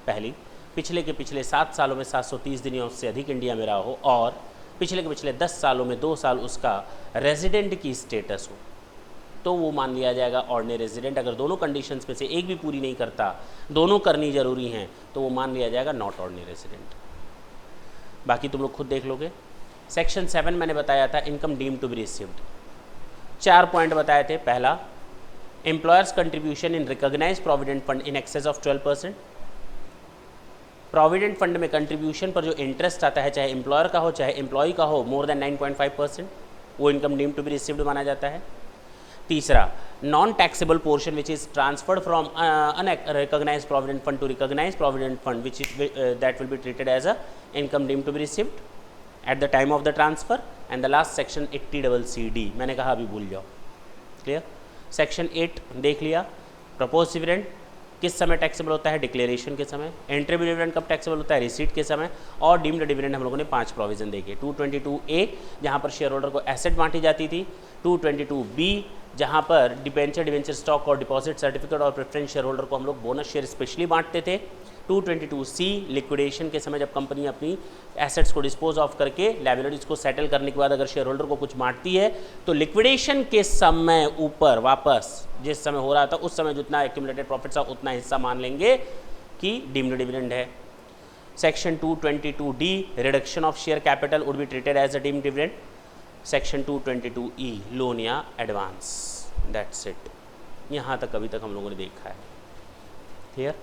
पहली, पिछले के पिछले 7 सालों में 730 दिन या उससे अधिक इंडिया में रहा हो, और पिछले के पिछले 10 सालों में 2 साल उसका रेजिडेंट की स्टेटस हो, तो वो मान लिया जाएगा ऑर्डिनरी रेजिडेंट। अगर दोनों कंडीशंस में से एक भी पूरी नहीं करता, दोनों करनी जरूरी हैं, तो वो मान लिया जाएगा नॉट ऑर्डिनरी रेजिडेंट। बाकी तुम लोग खुद देख लोगे। सेक्शन 7 मैंने बताया था income deem to be received, 4 point बताए थे। पहला, employer's contribution in recognise provident fund in excess of 12%। Provident fund में कंट्रीब्यूशन पर जो इंटरेस्ट आता है, चाहे एम्प्लॉयर का हो चाहे एम्प्लॉय का हो, मोर देन 9.5%, वो income deem to be received माना जाता है। तीसरा, non taxable portion which is transferred from unrecognised provident fund to recognised provident fund which that will be treated as a income deem to be received at the time of the transfer. And the last section 80CC, मैंने कहा अभी भूल जाओ। Clear. Section 8 देख लिया, propose dividend किस समय taxable होता है, डिक्लेरेशन के समय। एंट्री डिविडेंड कब टैक्सेबल होता है, रिसीट के समय। और डीम्ड डिविडेंड हम लोगों ने 5 प्रोविजन देखे। 222A जहाँ पर शेयर होल्डर को एसेट बांटी जाती थी, 222B जहाँ पर डिबेंचर स्टॉक और डिपॉजिट सर्टिफिकेट और प्रेफरेंस शेयर होल्डर को हम लोग बोनस शेयर स्पेशली बांटते थे। 222C लिक्विडेशन के समय जब कंपनी अपनी एसेट्स को डिस्पोज ऑफ करके लायबिलिटीज को सेटल करने के बाद अगर शेयर होल्डर को कुछ बांटती है तो लिक्विडेशन के समय ऊपर वापस जिस समय हो रहा था उस समय जितना एक्यूमुलेटेड प्रॉफिट था उतना हिस्सा मान लेंगे कि डीम्ड डिविडेंड है। Section 222D reduction of share capital would be treated as a deemed dividend. Section 222E loan या एडवांस। दैट्स इट, यहाँ तक अभी तक हम लोगों ने देखा है। क्लियर।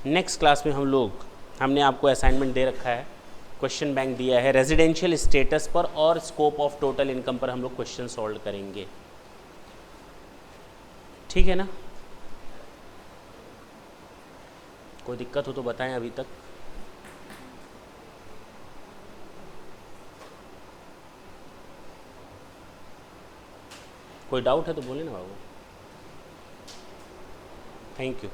नेक्स्ट क्लास में हमने आपको असाइनमेंट दे रखा है, क्वेश्चन बैंक दिया है, रेजिडेंशियल स्टेटस पर और स्कोप ऑफ टोटल इनकम पर हम लोग क्वेश्चन सॉल्व करेंगे। ठीक है ना। कोई दिक्कत हो तो बताएं अभी तक। कोई डाउट है तो बोले ना बाबू। Thank you.